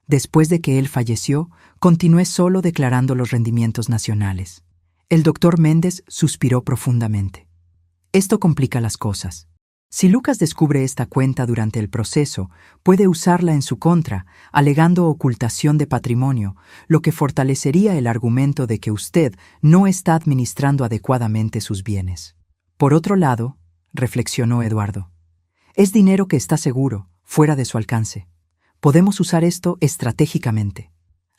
Después de que él falleció, continué solo declarando los rendimientos nacionales». El doctor Méndez suspiró profundamente. «Esto complica las cosas. Si Lucas descubre esta cuenta durante el proceso, puede usarla en su contra, alegando ocultación de patrimonio, lo que fortalecería el argumento de que usted no está administrando adecuadamente sus bienes. Por otro lado», reflexionó Eduardo, «es dinero que está seguro, fuera de su alcance. Podemos usar esto estratégicamente».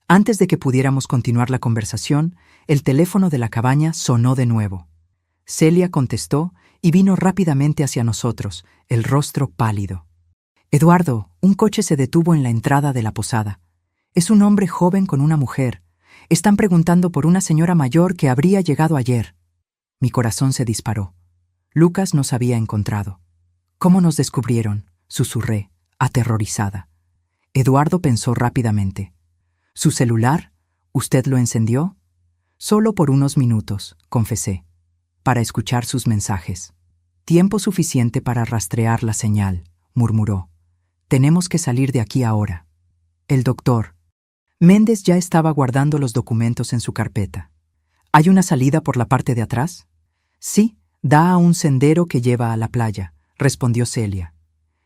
Antes de que pudiéramos continuar la conversación, el teléfono de la cabaña sonó de nuevo. Celia contestó y vino rápidamente hacia nosotros, el rostro pálido. «Eduardo, un coche se detuvo en la entrada de la posada. Es un hombre joven con una mujer. Están preguntando por una señora mayor que habría llegado ayer». Mi corazón se disparó. Lucas nos había encontrado. «¿Cómo nos descubrieron?», susurré, aterrorizada. Eduardo pensó rápidamente. «¿Su celular? ¿Usted lo encendió?». Solo por unos minutos, confesé, para escuchar sus mensajes. Tiempo suficiente para rastrear la señal, murmuró. Tenemos que salir de aquí ahora. El doctor Méndez ya estaba guardando los documentos en su carpeta. ¿Hay una salida por la parte de atrás? Sí, da a un sendero que lleva a la playa, respondió Celia.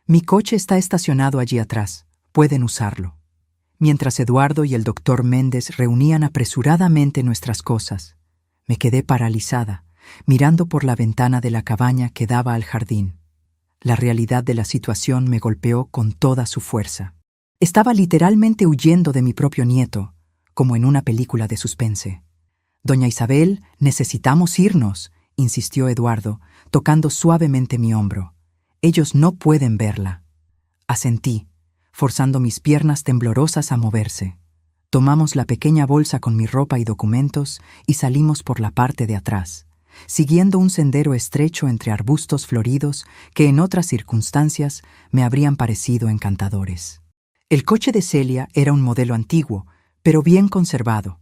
Mi coche está estacionado allí atrás. Pueden usarlo. Mientras Eduardo y el doctor Méndez reunían apresuradamente nuestras cosas, me quedé paralizada, mirando por la ventana de la cabaña que daba al jardín. La realidad de la situación me golpeó con toda su fuerza. Estaba literalmente huyendo de mi propio nieto, como en una película de suspense. Doña Isabel, necesitamos irnos, insistió Eduardo, tocando suavemente mi hombro. Ellos no pueden verla. Asentí, forzando mis piernas temblorosas a moverse. Tomamos la pequeña bolsa con mi ropa y documentos y salimos por la parte de atrás, siguiendo un sendero estrecho entre arbustos floridos que en otras circunstancias me habrían parecido encantadores. El coche de Celia era un modelo antiguo, pero bien conservado.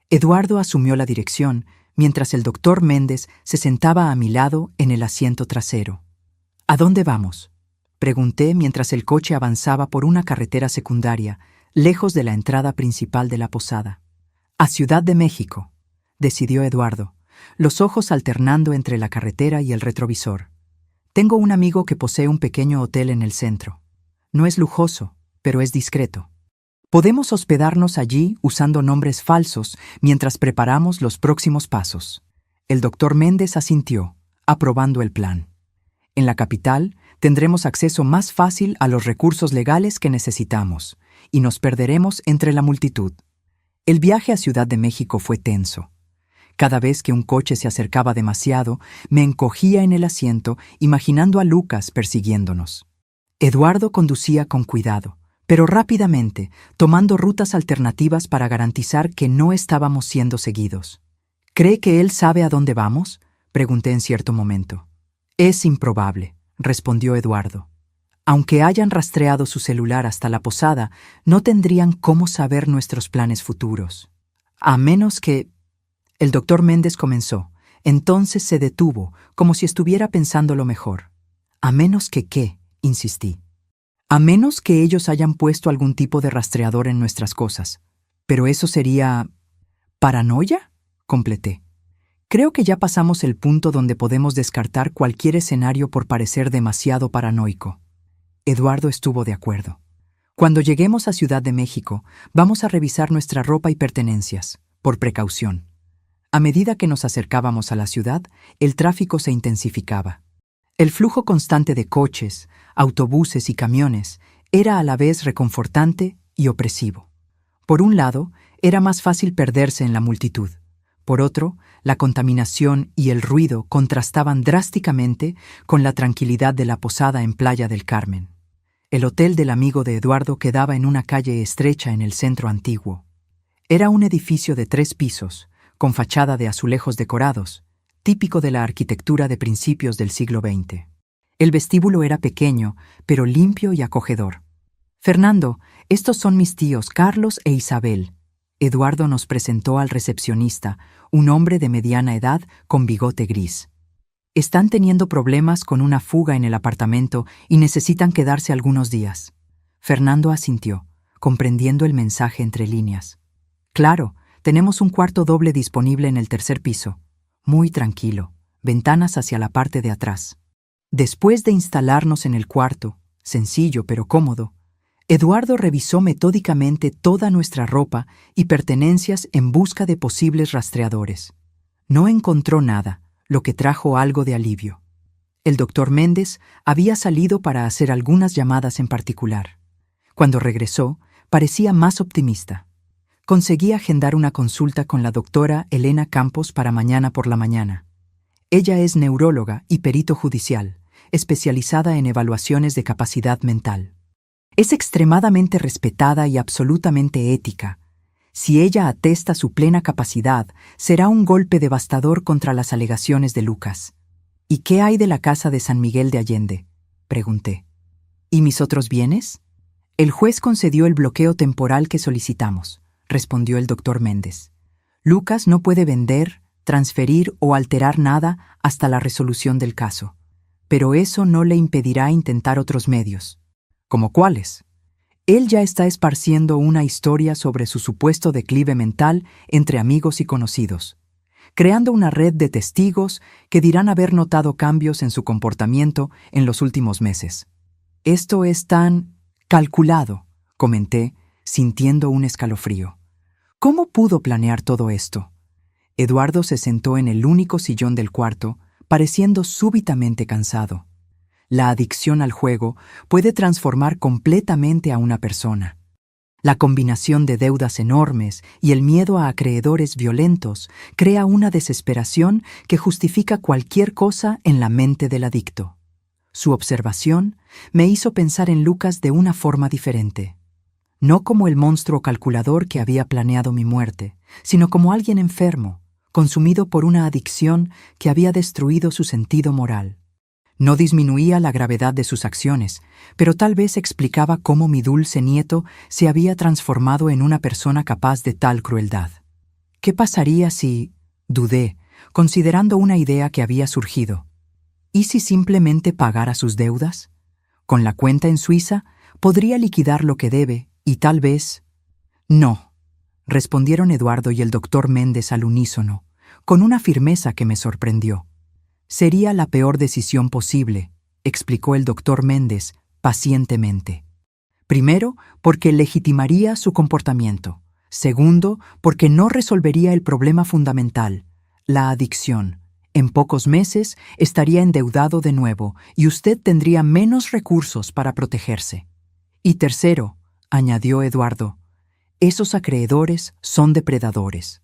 Eduardo asumió la dirección, mientras el doctor Méndez se sentaba a mi lado en el asiento trasero. ¿A dónde vamos?, pregunté mientras el coche avanzaba por una carretera secundaria, lejos de la entrada principal de la posada. A Ciudad de México, decidió Eduardo, los ojos alternando entre la carretera y el retrovisor. Tengo un amigo que posee un pequeño hotel en el centro. No es lujoso, pero es discreto. Podemos hospedarnos allí usando nombres falsos mientras preparamos los próximos pasos. El doctor Méndez asintió, aprobando el plan. En la capital tendremos acceso más fácil a los recursos legales que necesitamos y nos perderemos entre la multitud. El viaje a Ciudad de México fue tenso. Cada vez que un coche se acercaba demasiado, me encogía en el asiento imaginando a Lucas persiguiéndonos. Eduardo conducía con cuidado, pero rápidamente, tomando rutas alternativas para garantizar que no estábamos siendo seguidos. ¿Cree que él sabe a dónde vamos?, pregunté en cierto momento. Es improbable, respondió Eduardo. Aunque hayan rastreado su celular hasta la posada, no tendrían cómo saber nuestros planes futuros. A menos que... El doctor Méndez comenzó. Entonces se detuvo, como si estuviera pensándolo mejor. ¿A menos que qué?, insistí. A menos que ellos hayan puesto algún tipo de rastreador en nuestras cosas. Pero eso sería... ¿paranoia?, completé. Creo que ya pasamos el punto donde podemos descartar cualquier escenario por parecer demasiado paranoico. Eduardo estuvo de acuerdo. Cuando lleguemos a Ciudad de México, vamos a revisar nuestra ropa y pertenencias, por precaución. A medida que nos acercábamos a la ciudad, el tráfico se intensificaba. El flujo constante de coches, autobuses y camiones era a la vez reconfortante y opresivo. Por un lado, era más fácil perderse en la multitud. Por otro, la contaminación y el ruido contrastaban drásticamente con la tranquilidad de la posada en Playa del Carmen. El hotel del amigo de Eduardo quedaba en una calle estrecha en el centro antiguo. Era un edificio de 3 pisos, con fachada de azulejos decorados, típico de la arquitectura de principios del siglo XX. El vestíbulo era pequeño, pero limpio y acogedor. Fernando, estos son mis tíos Carlos e Isabel. Eduardo nos presentó al recepcionista, un hombre de mediana edad con bigote gris. Están teniendo problemas con una fuga en el apartamento y necesitan quedarse algunos días. Fernando asintió, comprendiendo el mensaje entre líneas. Claro, tenemos un cuarto doble disponible en el 3er piso. Muy tranquilo, ventanas hacia la parte de atrás. Después de instalarnos en el cuarto, sencillo pero cómodo, Eduardo revisó metódicamente toda nuestra ropa y pertenencias en busca de posibles rastreadores. No encontró nada, lo que trajo algo de alivio. El doctor Méndez había salido para hacer algunas llamadas en particular. Cuando regresó, parecía más optimista. Conseguí agendar una consulta con la doctora Elena Campos para mañana por la mañana. Ella es neuróloga y perito judicial, especializada en evaluaciones de capacidad mental. Es extremadamente respetada y absolutamente ética. Si ella atesta su plena capacidad, será un golpe devastador contra las alegaciones de Lucas. ¿Y qué hay de la casa de San Miguel de Allende?, pregunté. ¿Y mis otros bienes? El juez concedió el bloqueo temporal que solicitamos, respondió el doctor Méndez. Lucas no puede vender, transferir o alterar nada hasta la resolución del caso. Pero eso no le impedirá intentar otros medios. ¿Como cuáles? Él ya está esparciendo una historia sobre su supuesto declive mental entre amigos y conocidos, creando una red de testigos que dirán haber notado cambios en su comportamiento en los últimos meses. Esto es tan calculado, comenté, sintiendo un escalofrío. ¿Cómo pudo planear todo esto? Eduardo se sentó en el único sillón del cuarto, pareciendo súbitamente cansado. La adicción al juego puede transformar completamente a una persona. La combinación de deudas enormes y el miedo a acreedores violentos crea una desesperación que justifica cualquier cosa en la mente del adicto. Su observación me hizo pensar en Lucas de una forma diferente. No como el monstruo calculador que había planeado mi muerte, sino como alguien enfermo, consumido por una adicción que había destruido su sentido moral. No disminuía la gravedad de sus acciones, pero tal vez explicaba cómo mi dulce nieto se había transformado en una persona capaz de tal crueldad. ¿Qué pasaría si, dudé, considerando una idea que había surgido? ¿Y si simplemente pagara sus deudas? Con la cuenta en Suiza, podría liquidar lo que debe y tal vez... No, respondieron Eduardo y el doctor Méndez al unísono, con una firmeza que me sorprendió. Sería la peor decisión posible, explicó el doctor Méndez pacientemente. Primero, porque legitimaría su comportamiento. Segundo, porque no resolvería el problema fundamental, la adicción. En pocos meses estaría endeudado de nuevo y usted tendría menos recursos para protegerse. Y tercero, añadió Eduardo, esos acreedores son depredadores.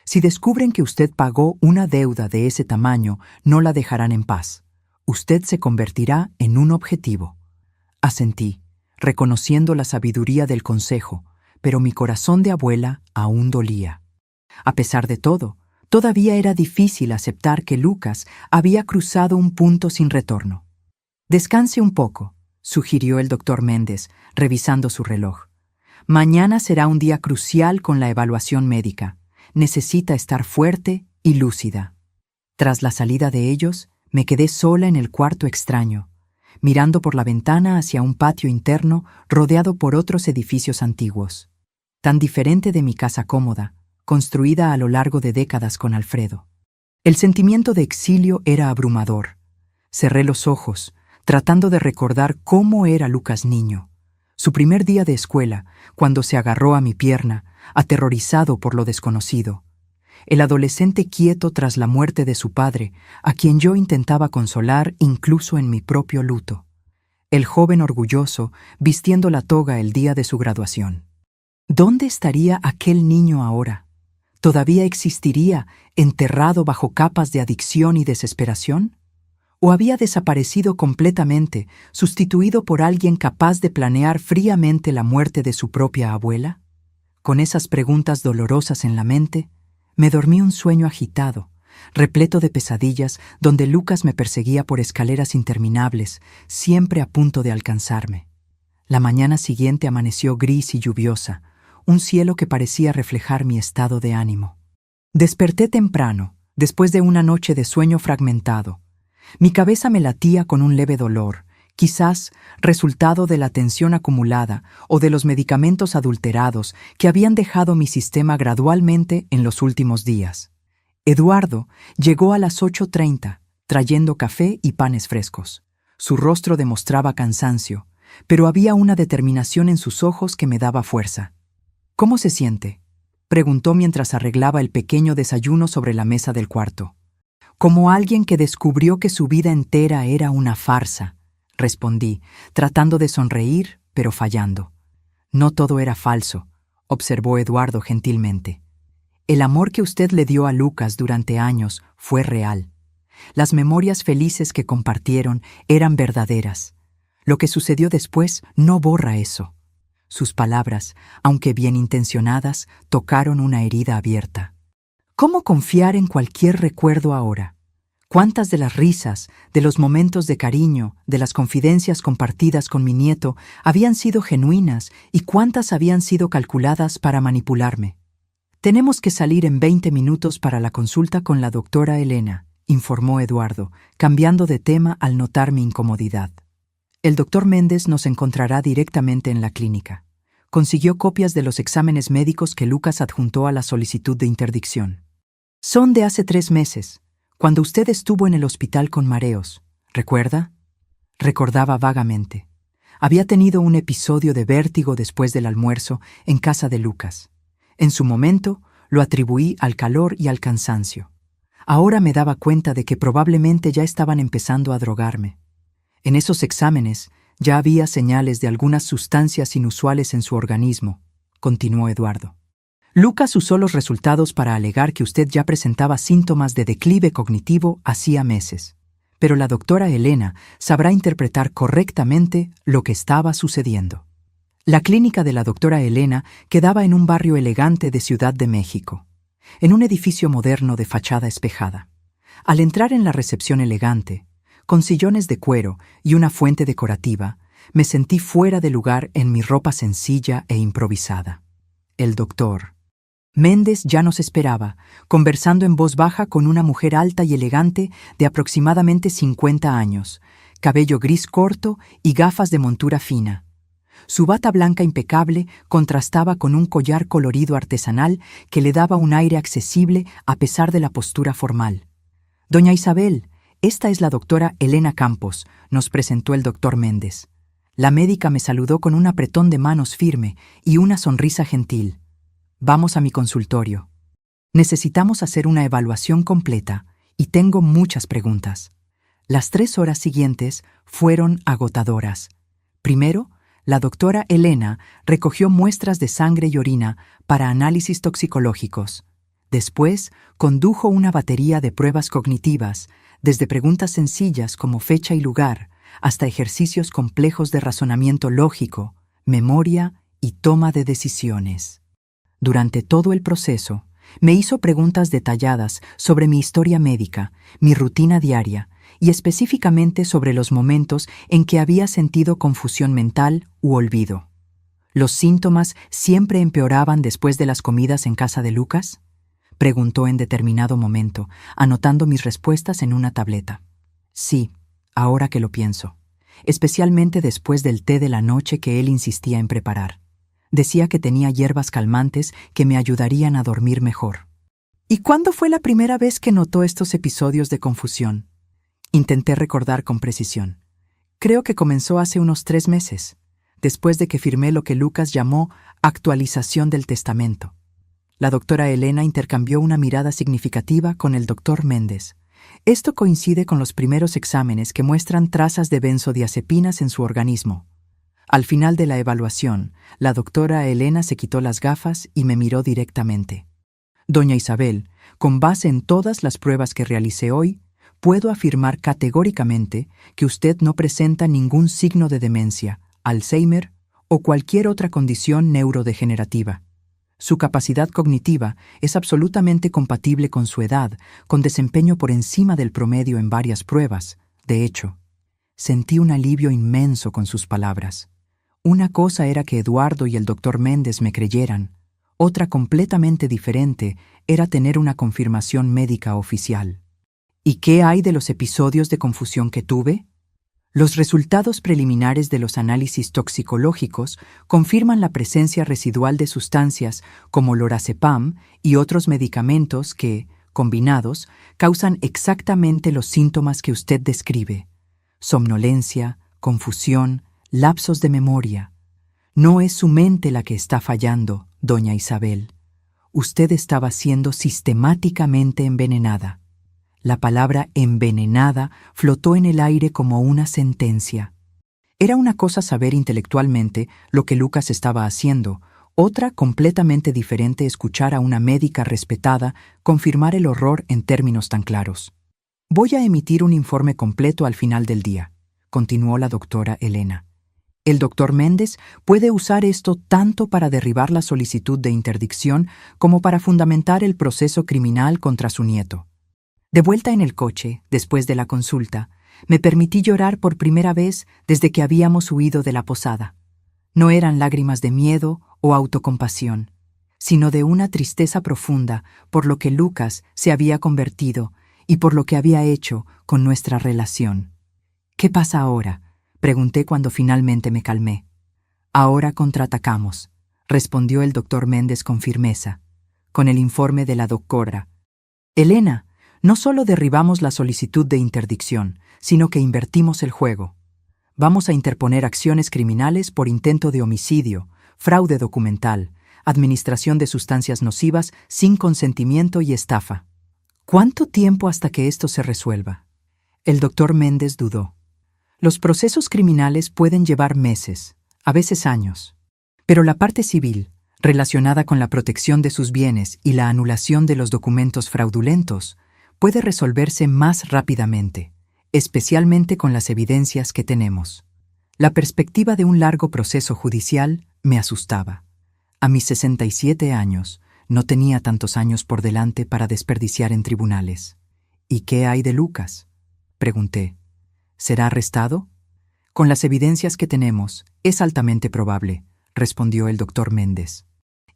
Si descubren que usted pagó una deuda de ese tamaño, no la dejarán en paz. Usted se convertirá en un objetivo. Asentí, reconociendo la sabiduría del consejo, pero mi corazón de abuela aún dolía. A pesar de todo, todavía era difícil aceptar que Lucas había cruzado un punto sin retorno. Descanse un poco, sugirió el doctor Méndez, revisando su reloj. Mañana será un día crucial con la evaluación médica. Necesita estar fuerte y lúcida. Tras la salida de ellos, me quedé sola en el cuarto extraño, mirando por la ventana hacia un patio interno rodeado por otros edificios antiguos, tan diferente de mi casa cómoda, construida a lo largo de décadas con Alfredo. El sentimiento de exilio era abrumador. Cerré los ojos, tratando de recordar cómo era Lucas niño. Su primer día de escuela, cuando se agarró a mi pierna, aterrorizado por lo desconocido. El adolescente quieto tras la muerte de su padre, a quien yo intentaba consolar incluso en mi propio luto. El joven orgulloso, vistiendo la toga el día de su graduación. ¿Dónde estaría aquel niño ahora? ¿Todavía existiría, enterrado bajo capas de adicción y desesperación? ¿O había desaparecido completamente, sustituido por alguien capaz de planear fríamente la muerte de su propia abuela? Con esas preguntas dolorosas en la mente, me dormí un sueño agitado, repleto de pesadillas donde Lucas me perseguía por escaleras interminables, siempre a punto de alcanzarme. La mañana siguiente amaneció gris y lluviosa, un cielo que parecía reflejar mi estado de ánimo. Desperté temprano, después de una noche de sueño fragmentado. Mi cabeza me latía con un leve dolor, quizás resultado de la tensión acumulada o de los medicamentos adulterados que habían dejado mi sistema gradualmente en los últimos días. Eduardo llegó a las 8:30, trayendo café y panes frescos. Su rostro demostraba cansancio, pero había una determinación en sus ojos que me daba fuerza. «¿Cómo se siente?», preguntó mientras arreglaba el pequeño desayuno sobre la mesa del cuarto. «Como alguien que descubrió que su vida entera era una farsa», respondí, tratando de sonreír, pero fallando. «No todo era falso», observó Eduardo gentilmente. «El amor que usted le dio a Lucas durante años fue real. Las memorias felices que compartieron eran verdaderas. Lo que sucedió después no borra eso». Sus palabras, aunque bien intencionadas, tocaron una herida abierta. ¿Cómo confiar en cualquier recuerdo ahora? ¿Cuántas de las risas, de los momentos de cariño, de las confidencias compartidas con mi nieto habían sido genuinas y cuántas habían sido calculadas para manipularme? Tenemos que salir en 20 minutos para la consulta con la doctora Elena, informó Eduardo, cambiando de tema al notar mi incomodidad. El doctor Méndez nos encontrará directamente en la clínica. Consiguió copias de los exámenes médicos que Lucas adjuntó a la solicitud de interdicción. Son de hace 3 meses, cuando usted estuvo en el hospital con mareos. ¿Recuerda? Recordaba vagamente. Había tenido un episodio de vértigo después del almuerzo en casa de Lucas. En su momento, lo atribuí al calor y al cansancio. Ahora me daba cuenta de que probablemente ya estaban empezando a drogarme. En esos exámenes ya había señales de algunas sustancias inusuales en su organismo, continuó Eduardo. Lucas usó los resultados para alegar que usted ya presentaba síntomas de declive cognitivo hacía meses, pero la doctora Elena sabrá interpretar correctamente lo que estaba sucediendo. La clínica de la doctora Elena quedaba en un barrio elegante de Ciudad de México, en un edificio moderno de fachada espejada. Al entrar en la recepción elegante, con sillones de cuero y una fuente decorativa, me sentí fuera de lugar en mi ropa sencilla e improvisada. El doctor Méndez ya nos esperaba, conversando en voz baja con una mujer alta y elegante de aproximadamente 50 años, cabello gris corto y gafas de montura fina. Su bata blanca impecable contrastaba con un collar colorido artesanal que le daba un aire accesible a pesar de la postura formal. «Doña Isabel, esta es la doctora Elena Campos», nos presentó el doctor Méndez. La médica me saludó con un apretón de manos firme y una sonrisa gentil. «Vamos a mi consultorio. Necesitamos hacer una evaluación completa y tengo muchas preguntas». Las 3 horas siguientes fueron agotadoras. Primero, la doctora Elena recogió muestras de sangre y orina para análisis toxicológicos. Después, condujo una batería de pruebas cognitivas, desde preguntas sencillas como fecha y lugar, hasta ejercicios complejos de razonamiento lógico, memoria y toma de decisiones. Durante todo el proceso, me hizo preguntas detalladas sobre mi historia médica, mi rutina diaria y específicamente sobre los momentos en que había sentido confusión mental u olvido. ¿Los síntomas siempre empeoraban después de las comidas en casa de Lucas?, preguntó en determinado momento, anotando mis respuestas en una tableta. Sí, ahora que lo pienso, especialmente después del té de la noche que él insistía en preparar. Decía que tenía hierbas calmantes que me ayudarían a dormir mejor. ¿Y cuándo fue la primera vez que notó estos episodios de confusión? Intenté recordar con precisión. Creo que comenzó hace unos 3 meses, después de que firmé lo que Lucas llamó actualización del testamento. La doctora Elena intercambió una mirada significativa con el doctor Méndez. Esto coincide con los primeros exámenes que muestran trazas de benzodiazepinas en su organismo. Al final de la evaluación, la doctora Elena se quitó las gafas y me miró directamente. «Doña Isabel, con base en todas las pruebas que realicé hoy, puedo afirmar categóricamente que usted no presenta ningún signo de demencia, Alzheimer o cualquier otra condición neurodegenerativa. Su capacidad cognitiva es absolutamente compatible con su edad, con desempeño por encima del promedio en varias pruebas. De hecho, sentí un alivio inmenso con sus palabras. Una cosa era que Eduardo y el doctor Méndez me creyeran. Otra completamente diferente era tener una confirmación médica oficial. ¿Y qué hay de los episodios de confusión que tuve? Los resultados preliminares de los análisis toxicológicos confirman la presencia residual de sustancias como lorazepam y otros medicamentos que, combinados, causan exactamente los síntomas que usted describe: somnolencia, confusión, lapsos de memoria. No es su mente la que está fallando, doña Isabel. Usted estaba siendo sistemáticamente envenenada. La palabra envenenada flotó en el aire como una sentencia. Era una cosa saber intelectualmente lo que Lucas estaba haciendo, otra completamente diferente escuchar a una médica respetada confirmar el horror en términos tan claros. «Voy a emitir un informe completo al final del día», continuó la doctora Elena. «El doctor Méndez puede usar esto tanto para derribar la solicitud de interdicción como para fundamentar el proceso criminal contra su nieto». De vuelta en el coche, después de la consulta, me permití llorar por primera vez desde que habíamos huido de la posada. No eran lágrimas de miedo o autocompasión, sino de una tristeza profunda por lo que Lucas se había convertido y por lo que había hecho con nuestra relación. «¿Qué pasa ahora?», pregunté cuando finalmente me calmé. «Ahora contraatacamos», respondió el doctor Méndez con firmeza, con el informe de la doctora. «Elena, no solo derribamos la solicitud de interdicción, sino que invertimos el juego. Vamos a interponer acciones criminales por intento de homicidio, fraude documental, administración de sustancias nocivas sin consentimiento y estafa. ¿Cuánto tiempo hasta que esto se resuelva?». El doctor Méndez dudó. «Los procesos criminales pueden llevar meses, a veces años. Pero la parte civil, relacionada con la protección de sus bienes y la anulación de los documentos fraudulentos, puede resolverse más rápidamente, especialmente con las evidencias que tenemos». La perspectiva de un largo proceso judicial me asustaba. A mis 67 años, no tenía tantos años por delante para desperdiciar en tribunales. «¿Y qué hay de Lucas?», pregunté. «¿Será arrestado?». «Con las evidencias que tenemos, es altamente probable», respondió el doctor Méndez.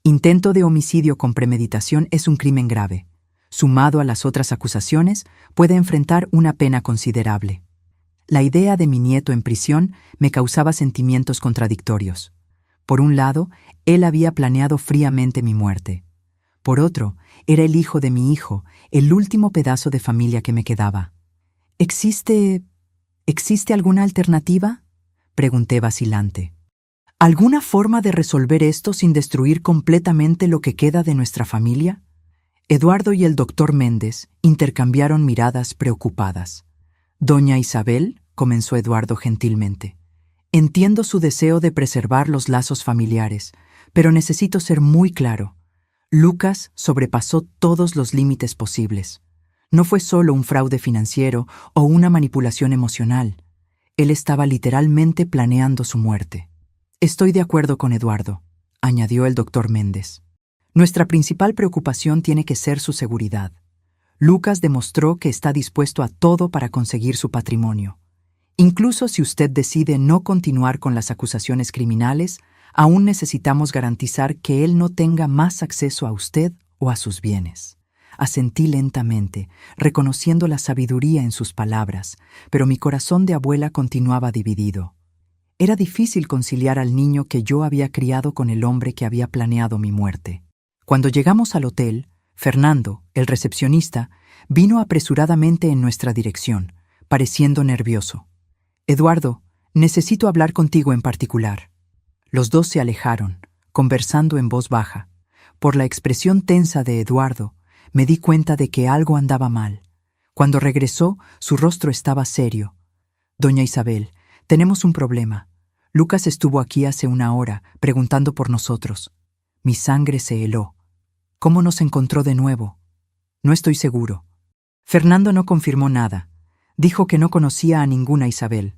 «Intento de homicidio con premeditación es un crimen grave. Sumado a las otras acusaciones, puede enfrentar una pena considerable». La idea de mi nieto en prisión me causaba sentimientos contradictorios. Por un lado, él había planeado fríamente mi muerte. Por otro, era el hijo de mi hijo, el último pedazo de familia que me quedaba. ¿Existe alguna alternativa?», pregunté vacilante. «¿Alguna forma de resolver esto sin destruir completamente lo que queda de nuestra familia?». Eduardo y el doctor Méndez intercambiaron miradas preocupadas. «Doña Isabel», comenzó Eduardo gentilmente, «entiendo su deseo de preservar los lazos familiares, pero necesito ser muy claro. Lucas sobrepasó todos los límites posibles. No fue solo un fraude financiero o una manipulación emocional. Él estaba literalmente planeando su muerte». «Estoy de acuerdo con Eduardo», añadió el doctor Méndez. «Nuestra principal preocupación tiene que ser su seguridad. Lucas demostró que está dispuesto a todo para conseguir su patrimonio. Incluso si usted decide no continuar con las acusaciones criminales, aún necesitamos garantizar que él no tenga más acceso a usted o a sus bienes». Asentí lentamente, reconociendo la sabiduría en sus palabras, pero mi corazón de abuela continuaba dividido. Era difícil conciliar al niño que yo había criado con el hombre que había planeado mi muerte. Cuando llegamos al hotel, Fernando, el recepcionista, vino apresuradamente en nuestra dirección, pareciendo nervioso. «Eduardo, necesito hablar contigo en particular». Los dos se alejaron, conversando en voz baja. Por la expresión tensa de Eduardo, me di cuenta de que algo andaba mal. Cuando regresó, su rostro estaba serio. «Doña Isabel, tenemos un problema. Lucas estuvo aquí hace una hora, preguntando por nosotros». Mi sangre se heló. «¿Cómo nos encontró de nuevo?». «No estoy seguro». Fernando no confirmó nada. Dijo que no conocía a ninguna Isabel.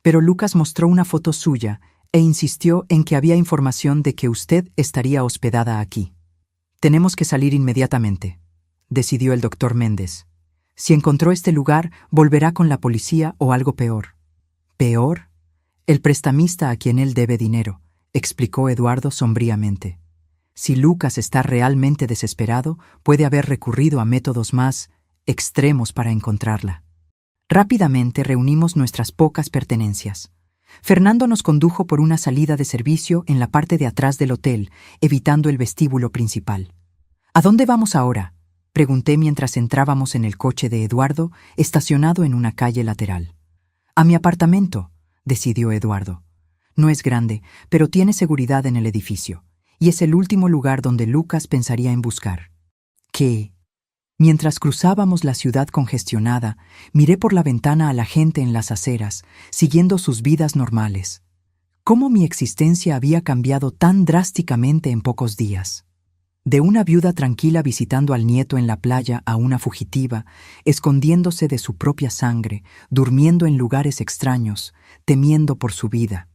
Pero Lucas mostró una foto suya e insistió en que había información de que usted estaría hospedada aquí. «Tenemos que salir inmediatamente», decidió el doctor Méndez. «Si encontró este lugar, volverá con la policía o algo peor». «¿Peor?». «El prestamista a quien él debe dinero», explicó Eduardo sombríamente. «Si Lucas está realmente desesperado, puede haber recurrido a métodos más extremos para encontrarla». Rápidamente reunimos nuestras pocas pertenencias. Fernando nos condujo por una salida de servicio en la parte de atrás del hotel, evitando el vestíbulo principal. «¿A dónde vamos ahora?», pregunté mientras entrábamos en el coche de Eduardo, estacionado en una calle lateral. «A mi apartamento», decidió Eduardo. «No es grande, pero tiene seguridad en el edificio, y es el último lugar donde Lucas pensaría en buscar». «¿Qué?». Mientras cruzábamos la ciudad congestionada, miré por la ventana a la gente en las aceras, siguiendo sus vidas normales. ¿Cómo mi existencia había cambiado tan drásticamente en pocos días? De una viuda tranquila visitando al nieto en la playa a una fugitiva, escondiéndose de su propia sangre, durmiendo en lugares extraños, temiendo por su vida.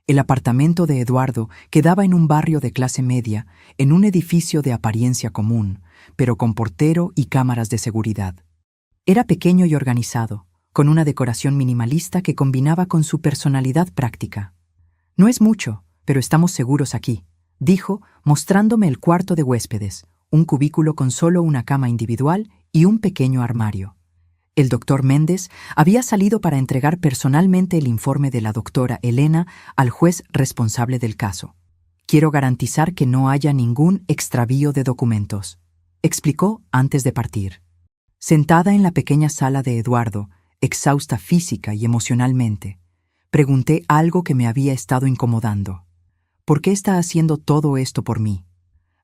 El apartamento de Eduardo quedaba en un barrio de clase media, en un edificio de apariencia común, pero con portero y cámaras de seguridad. Era pequeño y organizado, con una decoración minimalista que combinaba con su personalidad práctica. «No es mucho, pero estamos seguros aquí», dijo, mostrándome el cuarto de huéspedes, un cubículo con solo una cama individual y un pequeño armario. El doctor Méndez había salido para entregar personalmente el informe de la doctora Elena al juez responsable del caso. Quiero garantizar que no haya ningún extravío de documentos, explicó antes de partir. Sentada en la pequeña sala de Eduardo, exhausta física y emocionalmente, pregunté algo que me había estado incomodando. ¿Por qué está haciendo todo esto por mí?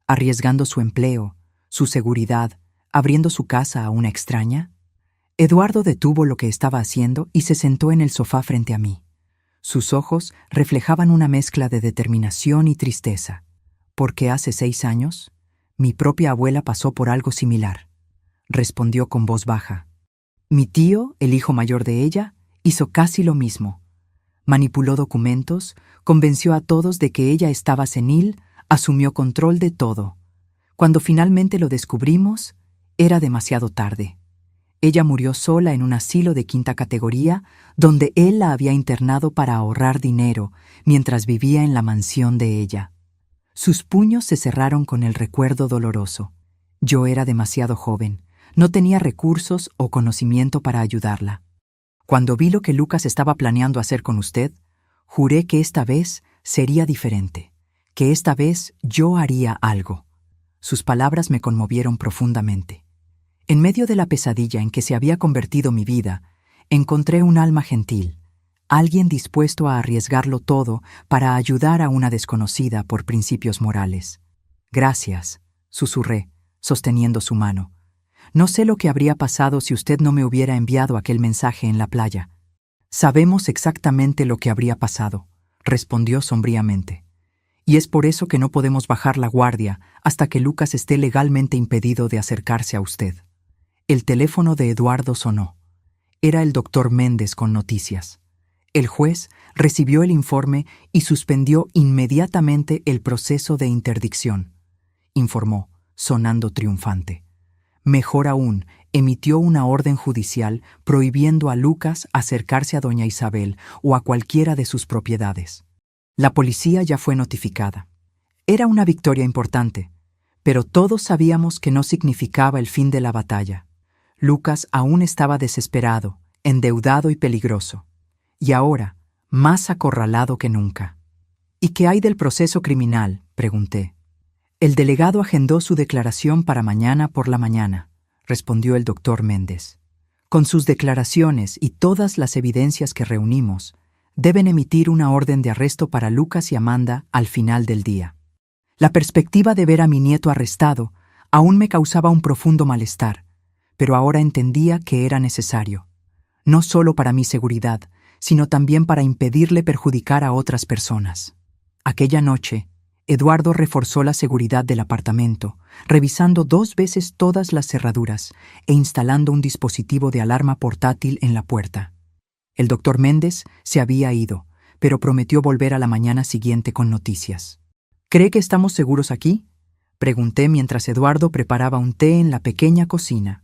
¿Arriesgando su empleo, su seguridad, abriendo su casa a una extraña? Eduardo detuvo lo que estaba haciendo y se sentó en el sofá frente a mí. Sus ojos reflejaban una mezcla de determinación y tristeza, porque hace 6 años, mi propia abuela pasó por algo similar. Respondió con voz baja. Mi tío, el hijo mayor de ella, hizo casi lo mismo. Manipuló documentos, convenció a todos de que ella estaba senil, asumió control de todo. Cuando finalmente lo descubrimos, era demasiado tarde. Ella murió sola en un asilo de 5ª categoría, donde él la había internado para ahorrar dinero, mientras vivía en la mansión de ella. Sus puños se cerraron con el recuerdo doloroso. Yo era demasiado joven, no tenía recursos o conocimiento para ayudarla. Cuando vi lo que Lucas estaba planeando hacer con usted, juré que esta vez sería diferente, que esta vez yo haría algo. Sus palabras me conmovieron profundamente. En medio de la pesadilla en que se había convertido mi vida, encontré un alma gentil, alguien dispuesto a arriesgarlo todo para ayudar a una desconocida por principios morales. Gracias, susurré, sosteniendo su mano. No sé lo que habría pasado si usted no me hubiera enviado aquel mensaje en la playa. Sabemos exactamente lo que habría pasado, respondió sombríamente. Y es por eso que no podemos bajar la guardia hasta que Lucas esté legalmente impedido de acercarse a usted. El teléfono de Eduardo sonó. Era el doctor Méndez con noticias. El juez recibió el informe y suspendió inmediatamente el proceso de interdicción, informó, sonando triunfante. Mejor aún, emitió una orden judicial prohibiendo a Lucas acercarse a doña Isabel o a cualquiera de sus propiedades. La policía ya fue notificada. Era una victoria importante, pero todos sabíamos que no significaba el fin de la batalla. Lucas aún estaba desesperado, endeudado y peligroso, y ahora, más acorralado que nunca. ¿Y qué hay del proceso criminal?, pregunté. El delegado agendó su declaración para mañana por la mañana, respondió el doctor Méndez. Con sus declaraciones y todas las evidencias que reunimos, deben emitir una orden de arresto para Lucas y Amanda al final del día. La perspectiva de ver a mi nieto arrestado aún me causaba un profundo malestar, pero ahora entendía que era necesario, no solo para mi seguridad, sino también para impedirle perjudicar a otras personas. Aquella noche, Eduardo reforzó la seguridad del apartamento, revisando 2 veces todas las cerraduras e instalando un dispositivo de alarma portátil en la puerta. El doctor Méndez se había ido, pero prometió volver a la mañana siguiente con noticias. ¿Cree que estamos seguros aquí?, pregunté mientras Eduardo preparaba un té en la pequeña cocina.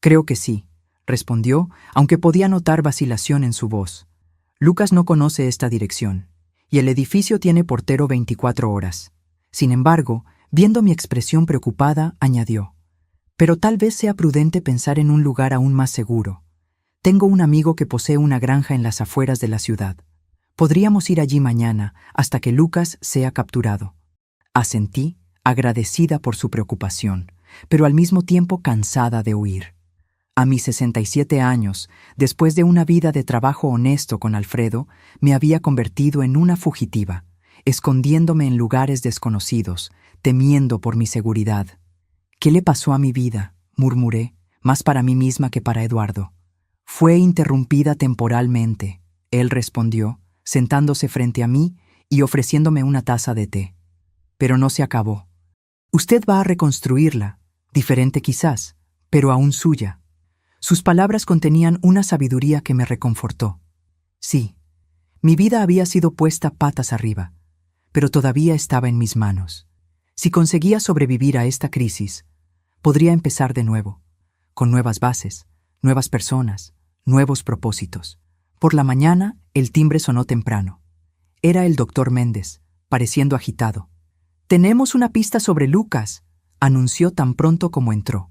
Creo que sí, respondió, aunque podía notar vacilación en su voz. Lucas no conoce esta dirección, y el edificio tiene portero 24 horas. Sin embargo, viendo mi expresión preocupada, añadió, pero tal vez sea prudente pensar en un lugar aún más seguro. Tengo un amigo que posee una granja en las afueras de la ciudad. Podríamos ir allí mañana hasta que Lucas sea capturado. Asentí, agradecida por su preocupación, pero al mismo tiempo cansada de huir. A mis 67 años, después de una vida de trabajo honesto con Alfredo, me había convertido en una fugitiva, escondiéndome en lugares desconocidos, temiendo por mi seguridad. ¿Qué le pasó a mi vida?, murmuré, más para mí misma que para Eduardo. Fue interrumpida temporalmente, él respondió, sentándose frente a mí y ofreciéndome una taza de té. Pero no se acabó. Usted va a reconstruirla, diferente quizás, pero aún suya. Sus palabras contenían una sabiduría que me reconfortó. Sí, mi vida había sido puesta patas arriba, pero todavía estaba en mis manos. Si conseguía sobrevivir a esta crisis, podría empezar de nuevo, con nuevas bases, nuevas personas, nuevos propósitos. Por la mañana, el timbre sonó temprano. Era el doctor Méndez, pareciendo agitado. Tenemos una pista sobre Lucas, anunció tan pronto como entró.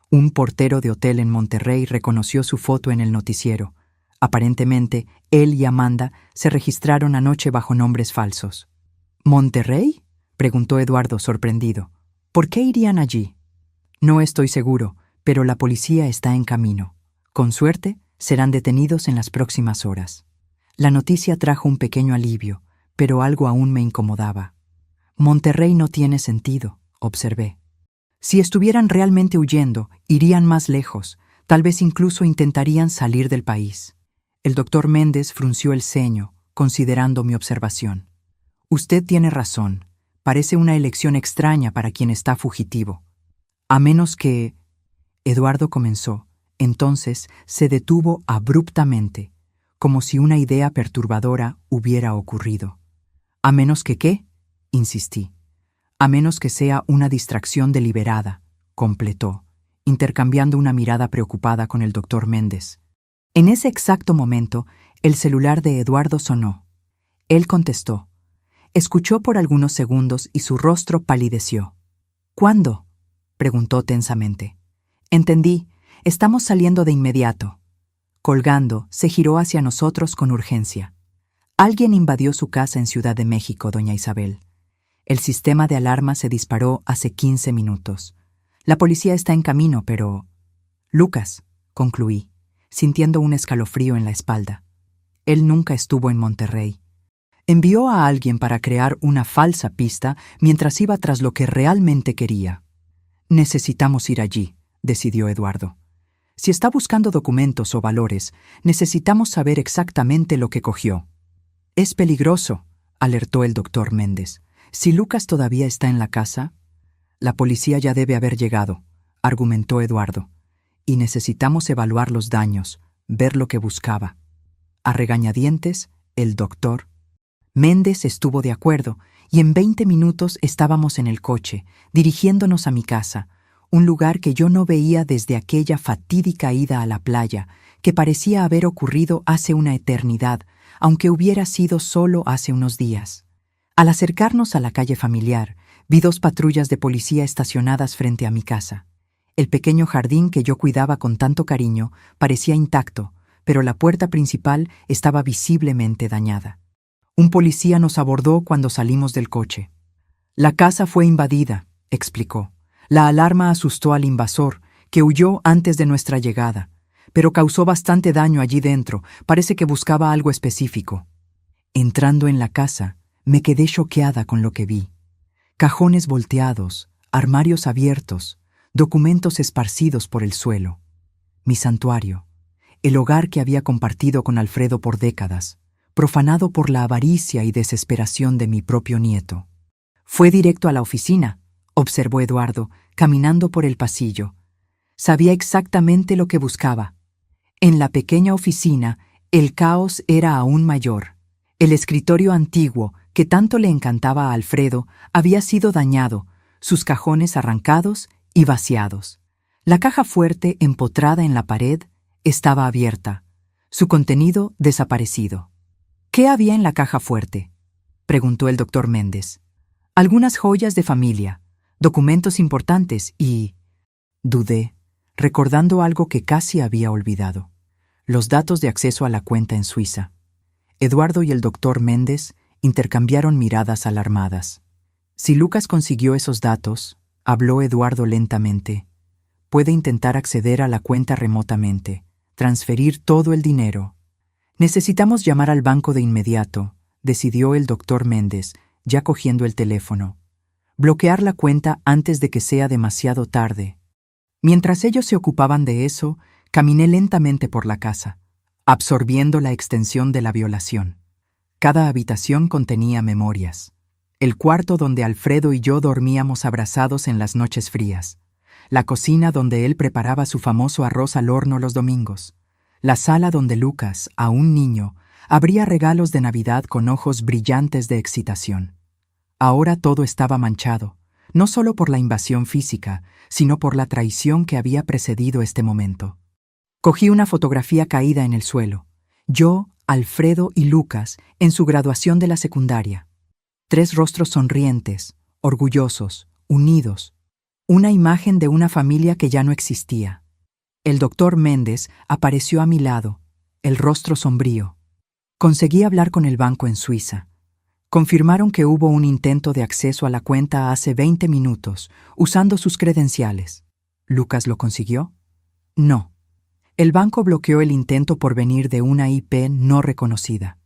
Un portero de hotel en Monterrey reconoció su foto en el noticiero. Aparentemente, él y Amanda se registraron anoche bajo nombres falsos. ¿Monterrey?, preguntó Eduardo sorprendido. ¿Por qué irían allí? No estoy seguro, pero la policía está en camino. Con suerte, serán detenidos en las próximas horas. La noticia trajo un pequeño alivio, pero algo aún me incomodaba. Monterrey no tiene sentido, observé. Si estuvieran realmente huyendo, irían más lejos, tal vez incluso intentarían salir del país. El doctor Méndez frunció el ceño, considerando mi observación. Usted tiene razón. Parece una elección extraña para quien está fugitivo. A menos que... Eduardo comenzó. Entonces se detuvo abruptamente, como si una idea perturbadora hubiera ocurrido. ¿A menos que qué?, insistí. A menos que sea una distracción deliberada, completó, intercambiando una mirada preocupada con el doctor Méndez. En ese exacto momento, el celular de Eduardo sonó. Él contestó. Escuchó por algunos segundos y su rostro palideció. ¿Cuándo?, preguntó tensamente. Entendí. Estamos saliendo de inmediato. Colgando, se giró hacia nosotros con urgencia. Alguien invadió su casa en Ciudad de México, doña Isabel. El sistema de alarma se disparó hace 15 minutos. La policía está en camino, pero... Lucas, concluí, sintiendo un escalofrío en la espalda. Él nunca estuvo en Monterrey. Envió a alguien para crear una falsa pista mientras iba tras lo que realmente quería. Necesitamos ir allí, decidió Eduardo. Si está buscando documentos o valores, necesitamos saber exactamente lo que cogió. Es peligroso, alertó el doctor Méndez. Si Lucas todavía está en la casa, la policía ya debe haber llegado, argumentó Eduardo. Y necesitamos evaluar los daños, ver lo que buscaba. A regañadientes, el doctor Méndez estuvo de acuerdo, y en 20 minutos estábamos en el coche, dirigiéndonos a mi casa, un lugar que yo no veía desde aquella fatídica ida a la playa, que parecía haber ocurrido hace una eternidad, aunque hubiera sido solo hace unos días. Al acercarnos a la calle familiar, vi 2 patrullas de policía estacionadas frente a mi casa. El pequeño jardín que yo cuidaba con tanto cariño parecía intacto, pero la puerta principal estaba visiblemente dañada. Un policía nos abordó cuando salimos del coche. La casa fue invadida, explicó. La alarma asustó al invasor, que huyó antes de nuestra llegada, pero causó bastante daño allí dentro. Parece que buscaba algo específico. Entrando en la casa, me quedé choqueada con lo que vi. Cajones volteados, armarios abiertos, documentos esparcidos por el suelo. Mi santuario, el hogar que había compartido con Alfredo por décadas, profanado por la avaricia y desesperación de mi propio nieto. Fue directo a la oficina, observó Eduardo, caminando por el pasillo. Sabía exactamente lo que buscaba. En la pequeña oficina, el caos era aún mayor. El escritorio antiguo, que tanto le encantaba a Alfredo, había sido dañado, sus cajones arrancados y vaciados. La caja fuerte, empotrada en la pared, estaba abierta, su contenido desaparecido. ¿Qué había en la caja fuerte?, preguntó el doctor Méndez. Algunas joyas de familia, documentos importantes y... Dudé, recordando algo que casi había olvidado. Los datos de acceso a la cuenta en Suiza. Eduardo y el doctor Méndez intercambiaron miradas alarmadas. Si Lucas consiguió esos datos, habló Eduardo lentamente, puede intentar acceder a la cuenta remotamente, transferir todo el dinero. Necesitamos llamar al banco de inmediato, decidió el doctor Méndez, ya cogiendo el teléfono. Bloquear la cuenta antes de que sea demasiado tarde. Mientras ellos se ocupaban de eso, caminé lentamente por la casa, absorbiendo la extensión de la violación. Cada habitación contenía memorias. El cuarto donde Alfredo y yo dormíamos abrazados en las noches frías. La cocina donde él preparaba su famoso arroz al horno los domingos. La sala donde Lucas, aún niño, abría regalos de Navidad con ojos brillantes de excitación. Ahora todo estaba manchado, no solo por la invasión física, sino por la traición que había precedido este momento. Cogí una fotografía caída en el suelo. Yo, Alfredo y Lucas, en su graduación de la secundaria. 3 rostros sonrientes, orgullosos, unidos. Una imagen de una familia que ya no existía. El doctor Méndez apareció a mi lado, el rostro sombrío. Conseguí hablar con el banco en Suiza. Confirmaron que hubo un intento de acceso a la cuenta hace 20 minutos, usando sus credenciales. ¿Lucas lo consiguió? No. El banco bloqueó el intento por venir de una IP no reconocida.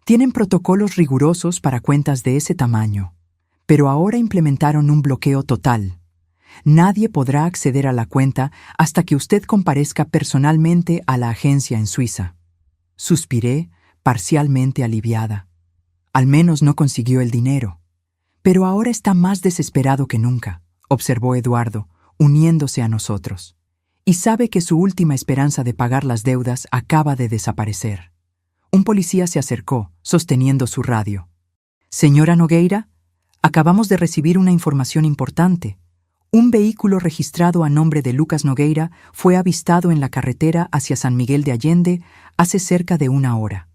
Tienen protocolos rigurosos para cuentas de ese tamaño, pero ahora implementaron un bloqueo total. Nadie podrá acceder a la cuenta hasta que usted comparezca personalmente a la agencia en Suiza. Suspiré, parcialmente aliviada. Al menos no consiguió el dinero. Pero ahora está más desesperado que nunca, observó Eduardo, uniéndose a nosotros. Y sabe que su última esperanza de pagar las deudas acaba de desaparecer. Un policía se acercó, sosteniendo su radio. «Señora Nogueira, acabamos de recibir una información importante. Un vehículo registrado a nombre de Lucas Nogueira fue avistado en la carretera hacia San Miguel de Allende hace cerca de 1 hora.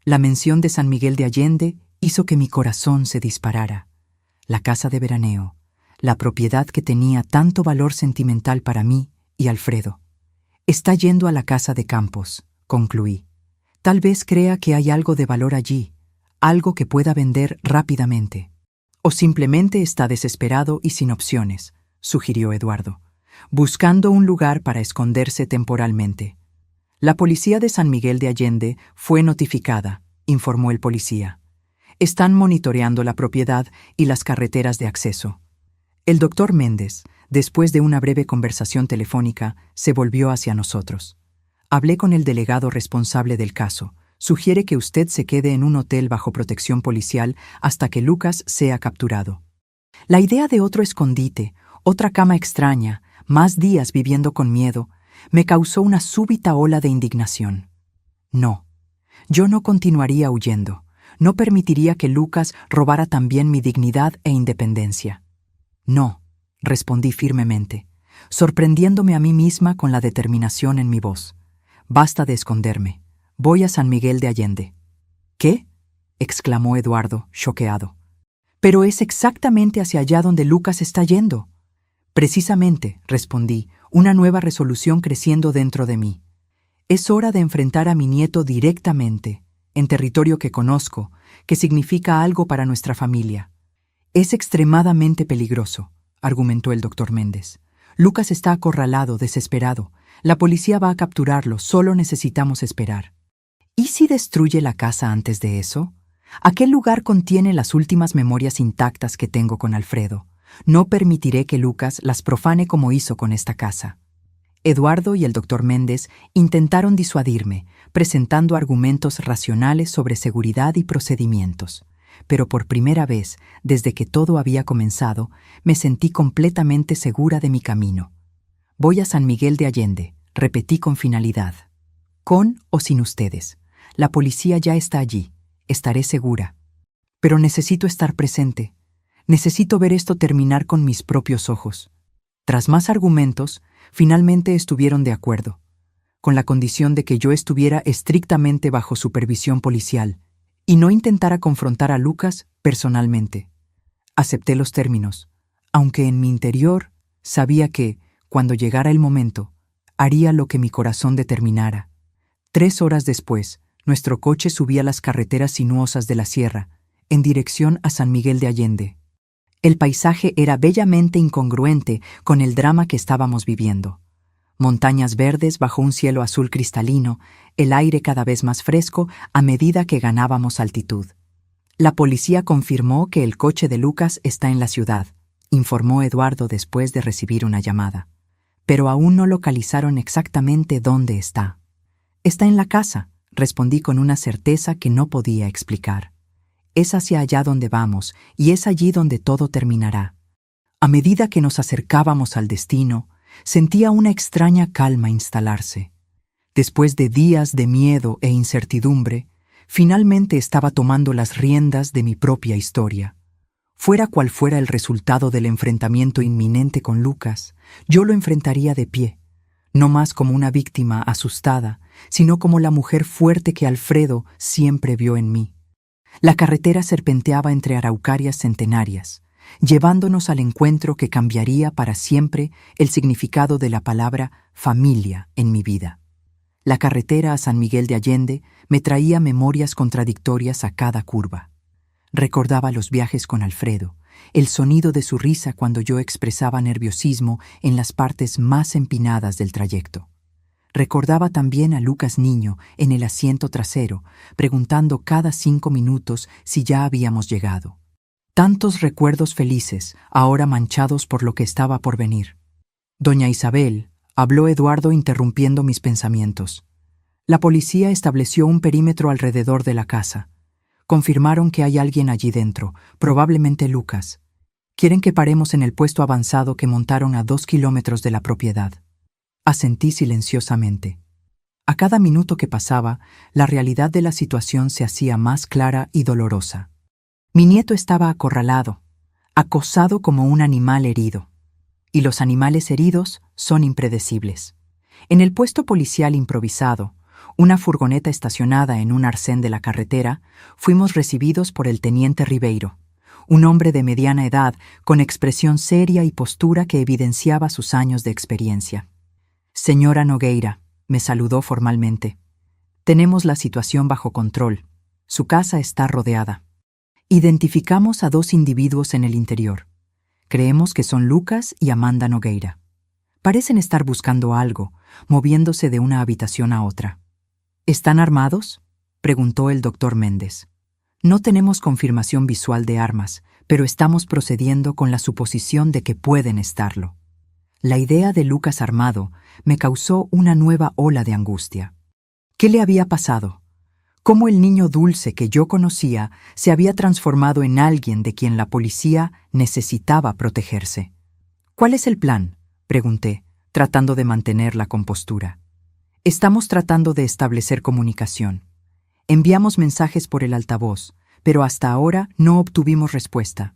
La mención de San Miguel de Allende hizo que mi corazón se disparara. La casa de veraneo, la propiedad que tenía tanto valor sentimental para mí y Alfredo. Está yendo a la casa de Campos», concluí. «Tal vez crea que hay algo de valor allí, algo que pueda vender rápidamente. O simplemente está desesperado y sin opciones», sugirió Eduardo, buscando un lugar para esconderse temporalmente. «La policía de San Miguel de Allende fue notificada», informó el policía. «Están monitoreando la propiedad y las carreteras de acceso». El doctor Méndez, después de una breve conversación telefónica, se volvió hacia nosotros. «Hablé con el delegado responsable del caso. Sugiere que usted se quede en un hotel bajo protección policial hasta que Lucas sea capturado». La idea de otro escondite, otra cama extraña, más días viviendo con miedo, me causó una súbita ola de indignación. No, yo no continuaría huyendo. No permitiría que Lucas robara también mi dignidad e independencia. «No», respondí firmemente, sorprendiéndome a mí misma con la determinación en mi voz. «Basta de esconderme. Voy a San Miguel de Allende». «¿Qué?», exclamó Eduardo, choqueado. «Pero es exactamente hacia allá donde Lucas está yendo». «Precisamente», respondí, una nueva resolución creciendo dentro de mí. «Es hora de enfrentar a mi nieto directamente, en territorio que conozco, que significa algo para nuestra familia». «Es extremadamente peligroso», argumentó el doctor Méndez. «Lucas está acorralado, desesperado. La policía va a capturarlo, solo necesitamos esperar». «¿Y si destruye la casa antes de eso? Aquel lugar contiene las últimas memorias intactas que tengo con Alfredo. No permitiré que Lucas las profane como hizo con esta casa». Eduardo y el doctor Méndez intentaron disuadirme, presentando argumentos racionales sobre seguridad y procedimientos. Pero por primera vez, desde que todo había comenzado, me sentí completamente segura de mi camino. «Voy a San Miguel de Allende», repetí con finalidad. «Con o sin ustedes. La policía ya está allí. Estaré segura. Pero necesito estar presente. Necesito ver esto terminar con mis propios ojos». Tras más argumentos, finalmente estuvieron de acuerdo, con la condición de que yo estuviera estrictamente bajo supervisión policial y no intentara confrontar a Lucas personalmente. Acepté los términos, aunque en mi interior sabía que, cuando llegara el momento, haría lo que mi corazón determinara. 3 horas después, nuestro coche subía las carreteras sinuosas de la sierra, en dirección a San Miguel de Allende. El paisaje era bellamente incongruente con el drama que estábamos viviendo. Montañas verdes bajo un cielo azul cristalino, el aire cada vez más fresco a medida que ganábamos altitud. «La policía confirmó que el coche de Lucas está en la ciudad», informó Eduardo después de recibir una llamada. «Pero aún no localizaron exactamente dónde está». «Está en la casa», respondí con una certeza que no podía explicar. «Es hacia allá donde vamos y es allí donde todo terminará». A medida que nos acercábamos al destino, sentía una extraña calma instalarse. Después de días de miedo e incertidumbre, finalmente estaba tomando las riendas de mi propia historia. Fuera cual fuera el resultado del enfrentamiento inminente con Lucas, yo lo enfrentaría de pie, no más como una víctima asustada, sino como la mujer fuerte que Alfredo siempre vio en mí. La carretera serpenteaba entre araucarias centenarias. llevándonos al encuentro que cambiaría para siempre el significado de la palabra familia en mi vida. La carretera a San Miguel de Allende me traía memorias contradictorias a cada curva. Recordaba los viajes con Alfredo, el sonido de su risa cuando yo expresaba nerviosismo en las partes más empinadas del trayecto. Recordaba también a Lucas niño en el asiento trasero, preguntando cada 5 minutos si ya habíamos llegado. Tantos recuerdos felices, ahora manchados por lo que estaba por venir. Doña Isabel, habló Eduardo interrumpiendo mis pensamientos. La policía estableció un perímetro alrededor de la casa. Confirmaron que hay alguien allí dentro, probablemente Lucas. Quieren que paremos en el puesto avanzado que montaron a 2 kilómetros de la propiedad. Asentí silenciosamente. A cada minuto que pasaba, la realidad de la situación se hacía más clara y dolorosa. Mi nieto estaba acorralado, acosado como un animal herido. Y los animales heridos son impredecibles. En el puesto policial improvisado, una furgoneta estacionada en un arcén de la carretera, fuimos recibidos por el teniente Ribeiro, un hombre de mediana edad con expresión seria y postura que evidenciaba sus años de experiencia. «Señora Nogueira», me saludó formalmente. «Tenemos la situación bajo control. Su casa está rodeada». Identificamos a 2 individuos en el interior. Creemos que son Lucas y Amanda Nogueira. Parecen estar buscando algo, moviéndose de una habitación a otra. ¿Están armados?, preguntó el doctor Méndez. No tenemos confirmación visual de armas, pero estamos procediendo con la suposición de que pueden estarlo. La idea de Lucas armado me causó una nueva ola de angustia. ¿Qué le había pasado? ¿Cómo el niño dulce que yo conocía se había transformado en alguien de quien la policía necesitaba protegerse? «¿Cuál es el plan?», pregunté, tratando de mantener la compostura. «Estamos tratando de establecer comunicación. Enviamos mensajes por el altavoz, pero hasta ahora no obtuvimos respuesta.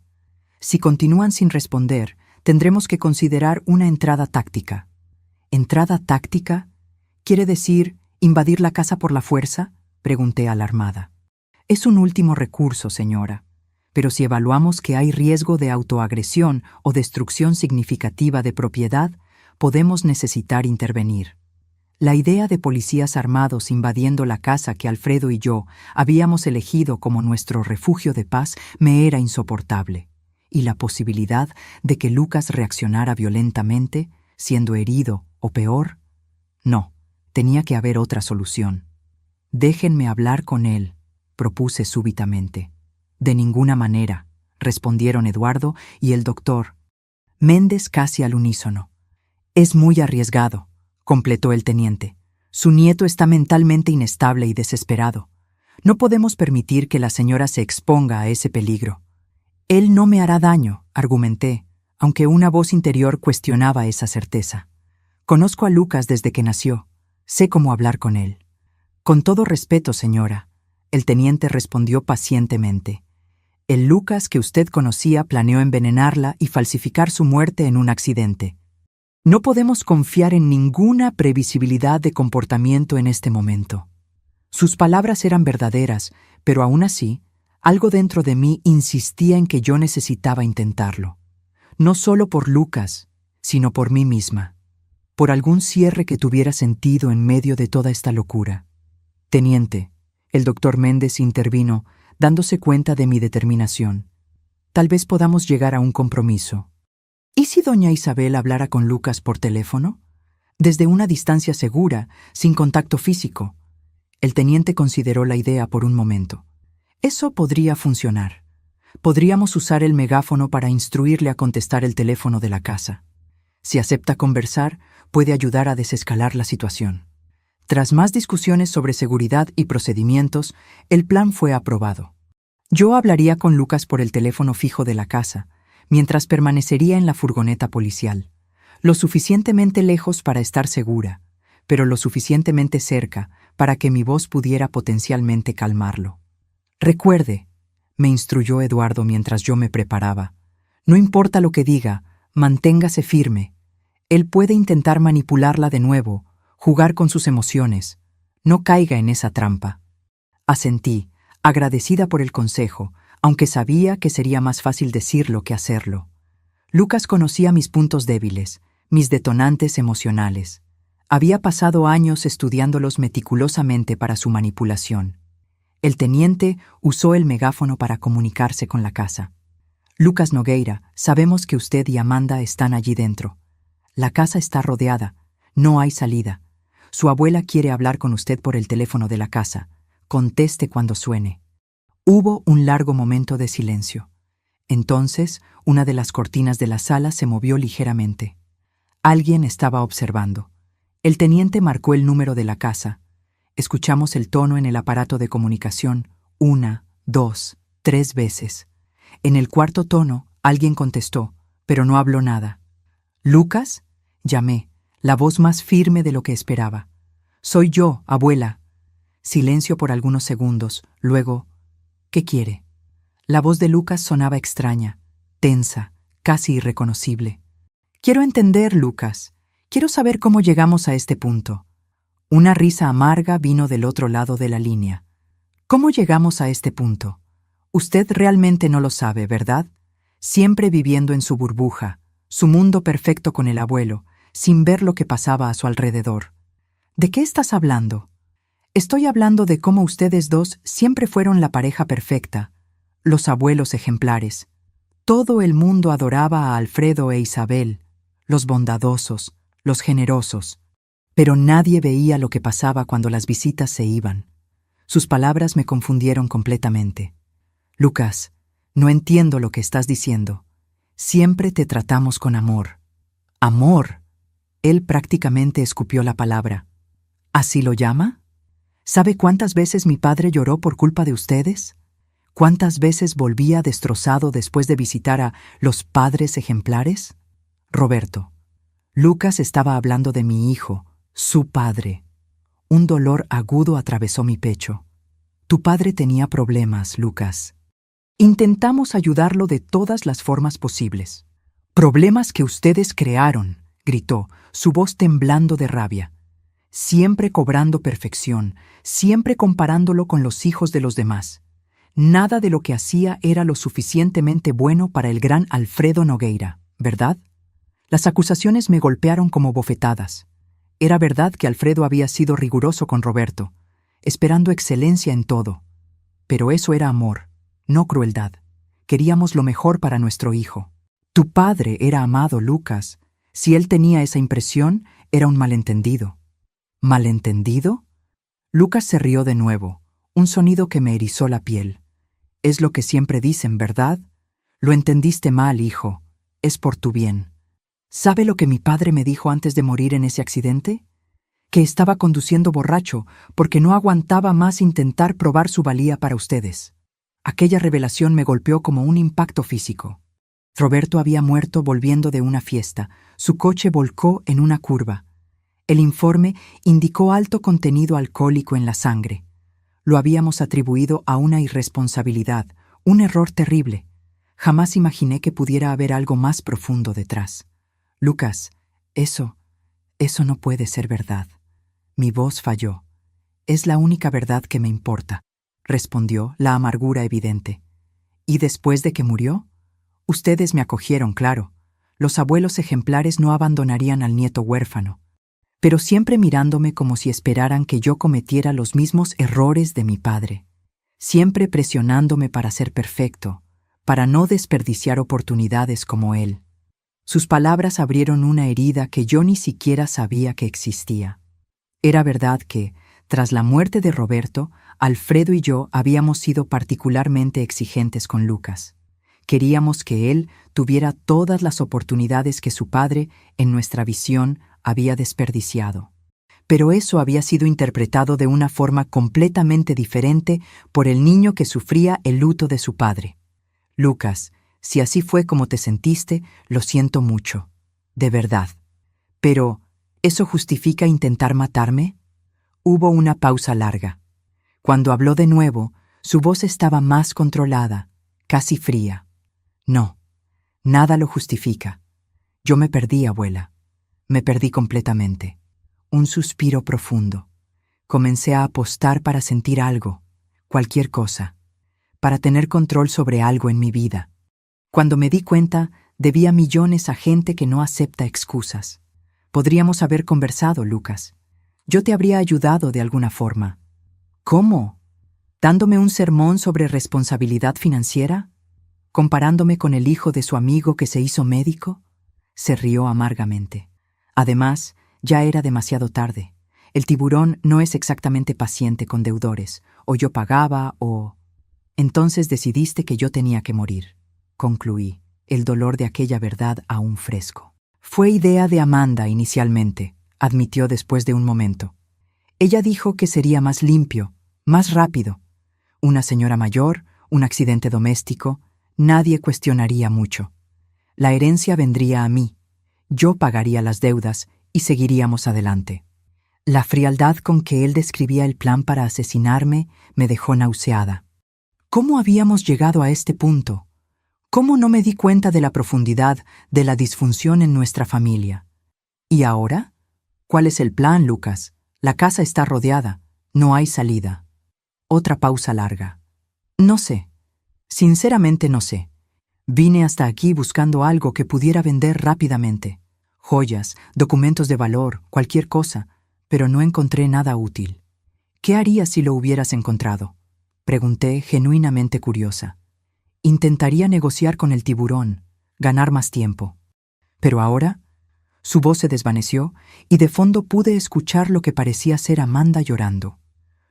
Si continúan sin responder, tendremos que considerar una entrada táctica». «¿Entrada táctica? ¿Quiere decir invadir la casa por la fuerza?», pregunté alarmada. «Es un último recurso, señora, pero si evaluamos que hay riesgo de autoagresión o destrucción significativa de propiedad, podemos necesitar intervenir». La idea de policías armados invadiendo la casa que Alfredo y yo habíamos elegido como nuestro refugio de paz me era insoportable, y la posibilidad de que Lucas reaccionara violentamente, siendo herido o peor, no, tenía que haber otra solución. «Déjenme hablar con él», propuse súbitamente. «De ninguna manera», respondieron Eduardo y el doctor Méndez casi al unísono. «Es muy arriesgado», completó el teniente. «Su nieto está mentalmente inestable y desesperado. No podemos permitir que la señora se exponga a ese peligro». «Él no me hará daño», argumenté, aunque una voz interior cuestionaba esa certeza. «Conozco a Lucas desde que nació. Sé cómo hablar con él». «Con todo respeto, señora», el teniente respondió pacientemente. «El Lucas que usted conocía planeó envenenarla y falsificar su muerte en un accidente. No podemos confiar en ninguna previsibilidad de comportamiento en este momento». Sus palabras eran verdaderas, pero aún así, algo dentro de mí insistía en que yo necesitaba intentarlo. No solo por Lucas, sino por mí misma. Por algún cierre que tuviera sentido en medio de toda esta locura. «Teniente», el doctor Méndez intervino, dándose cuenta de mi determinación. «Tal vez podamos llegar a un compromiso. ¿Y si doña Isabel hablara con Lucas por teléfono? Desde una distancia segura, sin contacto físico». El teniente consideró la idea por un momento. «Eso podría funcionar. Podríamos usar el megáfono para instruirle a contestar el teléfono de la casa. Si acepta conversar, puede ayudar a desescalar la situación». Tras más discusiones sobre seguridad y procedimientos, el plan fue aprobado. Yo hablaría con Lucas por el teléfono fijo de la casa, mientras permanecería en la furgoneta policial, lo suficientemente lejos para estar segura, pero lo suficientemente cerca para que mi voz pudiera potencialmente calmarlo. «Recuerde», me instruyó Eduardo mientras yo me preparaba, «no importa lo que diga, manténgase firme. Él puede intentar manipularla de nuevo, jugar con sus emociones. No caiga en esa trampa». Asentí, agradecida por el consejo, aunque sabía que sería más fácil decirlo que hacerlo. Lucas conocía mis puntos débiles, mis detonantes emocionales. Había pasado años estudiándolos meticulosamente para su manipulación. El teniente usó el megáfono para comunicarse con la casa. Lucas Nogueira, sabemos que usted y Amanda están allí dentro. La casa está rodeada. No hay salida. Su abuela quiere hablar con usted por el teléfono de la casa. Conteste cuando suene. Hubo un largo momento de silencio. Entonces, una de las cortinas de la sala se movió ligeramente. Alguien estaba observando. El teniente marcó el número de la casa. Escuchamos el tono en el aparato de comunicación 1, 2, 3 veces. En el cuarto tono, alguien contestó, pero no habló nada. «¿Lucas?», llamé, la voz más firme de lo que esperaba. «Soy yo, abuela». Silencio por algunos segundos, luego, «¿Qué quiere?». La voz de Lucas sonaba extraña, tensa, casi irreconocible. «Quiero entender, Lucas. Quiero saber cómo llegamos a este punto». Una risa amarga vino del otro lado de la línea. «¿Cómo llegamos a este punto? Usted realmente no lo sabe, ¿verdad? Siempre viviendo en su burbuja, su mundo perfecto con el abuelo, sin ver lo que pasaba a su alrededor». «¿De qué estás hablando?». «Estoy hablando de cómo ustedes dos siempre fueron la pareja perfecta, los abuelos ejemplares. Todo el mundo adoraba a Alfredo e Isabel, los bondadosos, los generosos. Pero nadie veía lo que pasaba cuando las visitas se iban». Sus palabras me confundieron completamente. «Lucas, no entiendo lo que estás diciendo. Siempre te tratamos con amor». «¿Amor?». Él prácticamente escupió la palabra. «¿Así lo llama? ¿Sabe cuántas veces mi padre lloró por culpa de ustedes? ¿Cuántas veces volvía destrozado después de visitar a los padres ejemplares?». «Roberto, Lucas estaba hablando de mi hijo, su padre». Un dolor agudo atravesó mi pecho. «Tu padre tenía problemas, Lucas. Intentamos ayudarlo de todas las formas posibles». «Problemas que ustedes crearon», gritó, su voz temblando de rabia. «Siempre cobrando perfección, siempre comparándolo con los hijos de los demás. Nada de lo que hacía era lo suficientemente bueno para el gran Alfredo Nogueira, ¿verdad?». Las acusaciones me golpearon como bofetadas. Era verdad que Alfredo había sido riguroso con Roberto, esperando excelencia en todo. Pero eso era amor, no crueldad. Queríamos lo mejor para nuestro hijo. Tu padre era amado, Lucas. Si él tenía esa impresión, era un malentendido. ¿Malentendido? Lucas se rió de nuevo, un sonido que me erizó la piel. «Es lo que siempre dicen, ¿verdad? Lo entendiste mal, hijo. Es por tu bien». ¿Sabe lo que mi padre me dijo antes de morir en ese accidente? Que estaba conduciendo borracho porque no aguantaba más intentar probar su valía para ustedes. Aquella revelación me golpeó como un impacto físico. Roberto había muerto volviendo de una fiesta. Su coche volcó en una curva. El informe indicó alto contenido alcohólico en la sangre. Lo habíamos atribuido a una irresponsabilidad, un error terrible. Jamás imaginé que pudiera haber algo más profundo detrás. «Lucas, eso no puede ser verdad». Mi voz falló. «Es la única verdad que me importa», respondió, la amargura evidente. «¿Y después de que murió? Ustedes me acogieron, claro. Los abuelos ejemplares no abandonarían al nieto huérfano. Pero siempre mirándome como si esperaran que yo cometiera los mismos errores de mi padre. Siempre presionándome para ser perfecto, para no desperdiciar oportunidades como él». Sus palabras abrieron una herida que yo ni siquiera sabía que existía. Era verdad que, tras la muerte de Roberto, Alfredo y yo habíamos sido particularmente exigentes con Lucas. Queríamos que él tuviera todas las oportunidades que su padre, en nuestra visión, había desperdiciado. Pero eso había sido interpretado de una forma completamente diferente por el niño que sufría el luto de su padre. «Lucas, si así fue como te sentiste, lo siento mucho. De verdad. Pero, ¿eso justifica intentar matarme?». Hubo una pausa larga. Cuando habló de nuevo, su voz estaba más controlada, casi fría. «No, nada lo justifica. Yo me perdí, abuela. Me perdí completamente». Un suspiro profundo. Comencé a apostar para sentir algo, cualquier cosa. para tener control sobre algo en mi vida. Cuando me di cuenta, debía millones a gente que no acepta excusas. Podríamos haber conversado, Lucas. Yo te habría ayudado de alguna forma. ¿Cómo? ¿Dándome un sermón sobre responsabilidad financiera? ¿Comparándome con el hijo de su amigo que se hizo médico? Se rió amargamente. Además, ya era demasiado tarde. El tiburón no es exactamente paciente con deudores. O yo pagaba o... Entonces decidiste que yo tenía que morir. Concluí, el dolor de aquella verdad aún fresco. Fue idea de Amanda inicialmente, admitió después de un momento. Ella dijo que sería más limpio, más rápido. Una señora mayor, un accidente doméstico, nadie cuestionaría mucho. La herencia vendría a mí. Yo pagaría las deudas y seguiríamos adelante. La frialdad con que él describía el plan para asesinarme me dejó nauseada. ¿Cómo habíamos llegado a este punto? ¿Cómo no me di cuenta de la profundidad de la disfunción en nuestra familia? ¿Y ahora? ¿Cuál es el plan, Lucas? La casa está rodeada. No hay salida. Otra pausa larga. No sé. Sinceramente no sé. Vine hasta aquí buscando algo que pudiera vender rápidamente. Joyas, documentos de valor, cualquier cosa, pero no encontré nada útil. ¿Qué harías si lo hubieras encontrado? Pregunté, genuinamente curiosa. Intentaría negociar con el tiburón, ganar más tiempo. Pero ahora, su voz se desvaneció y de fondo pude escuchar lo que parecía ser Amanda llorando.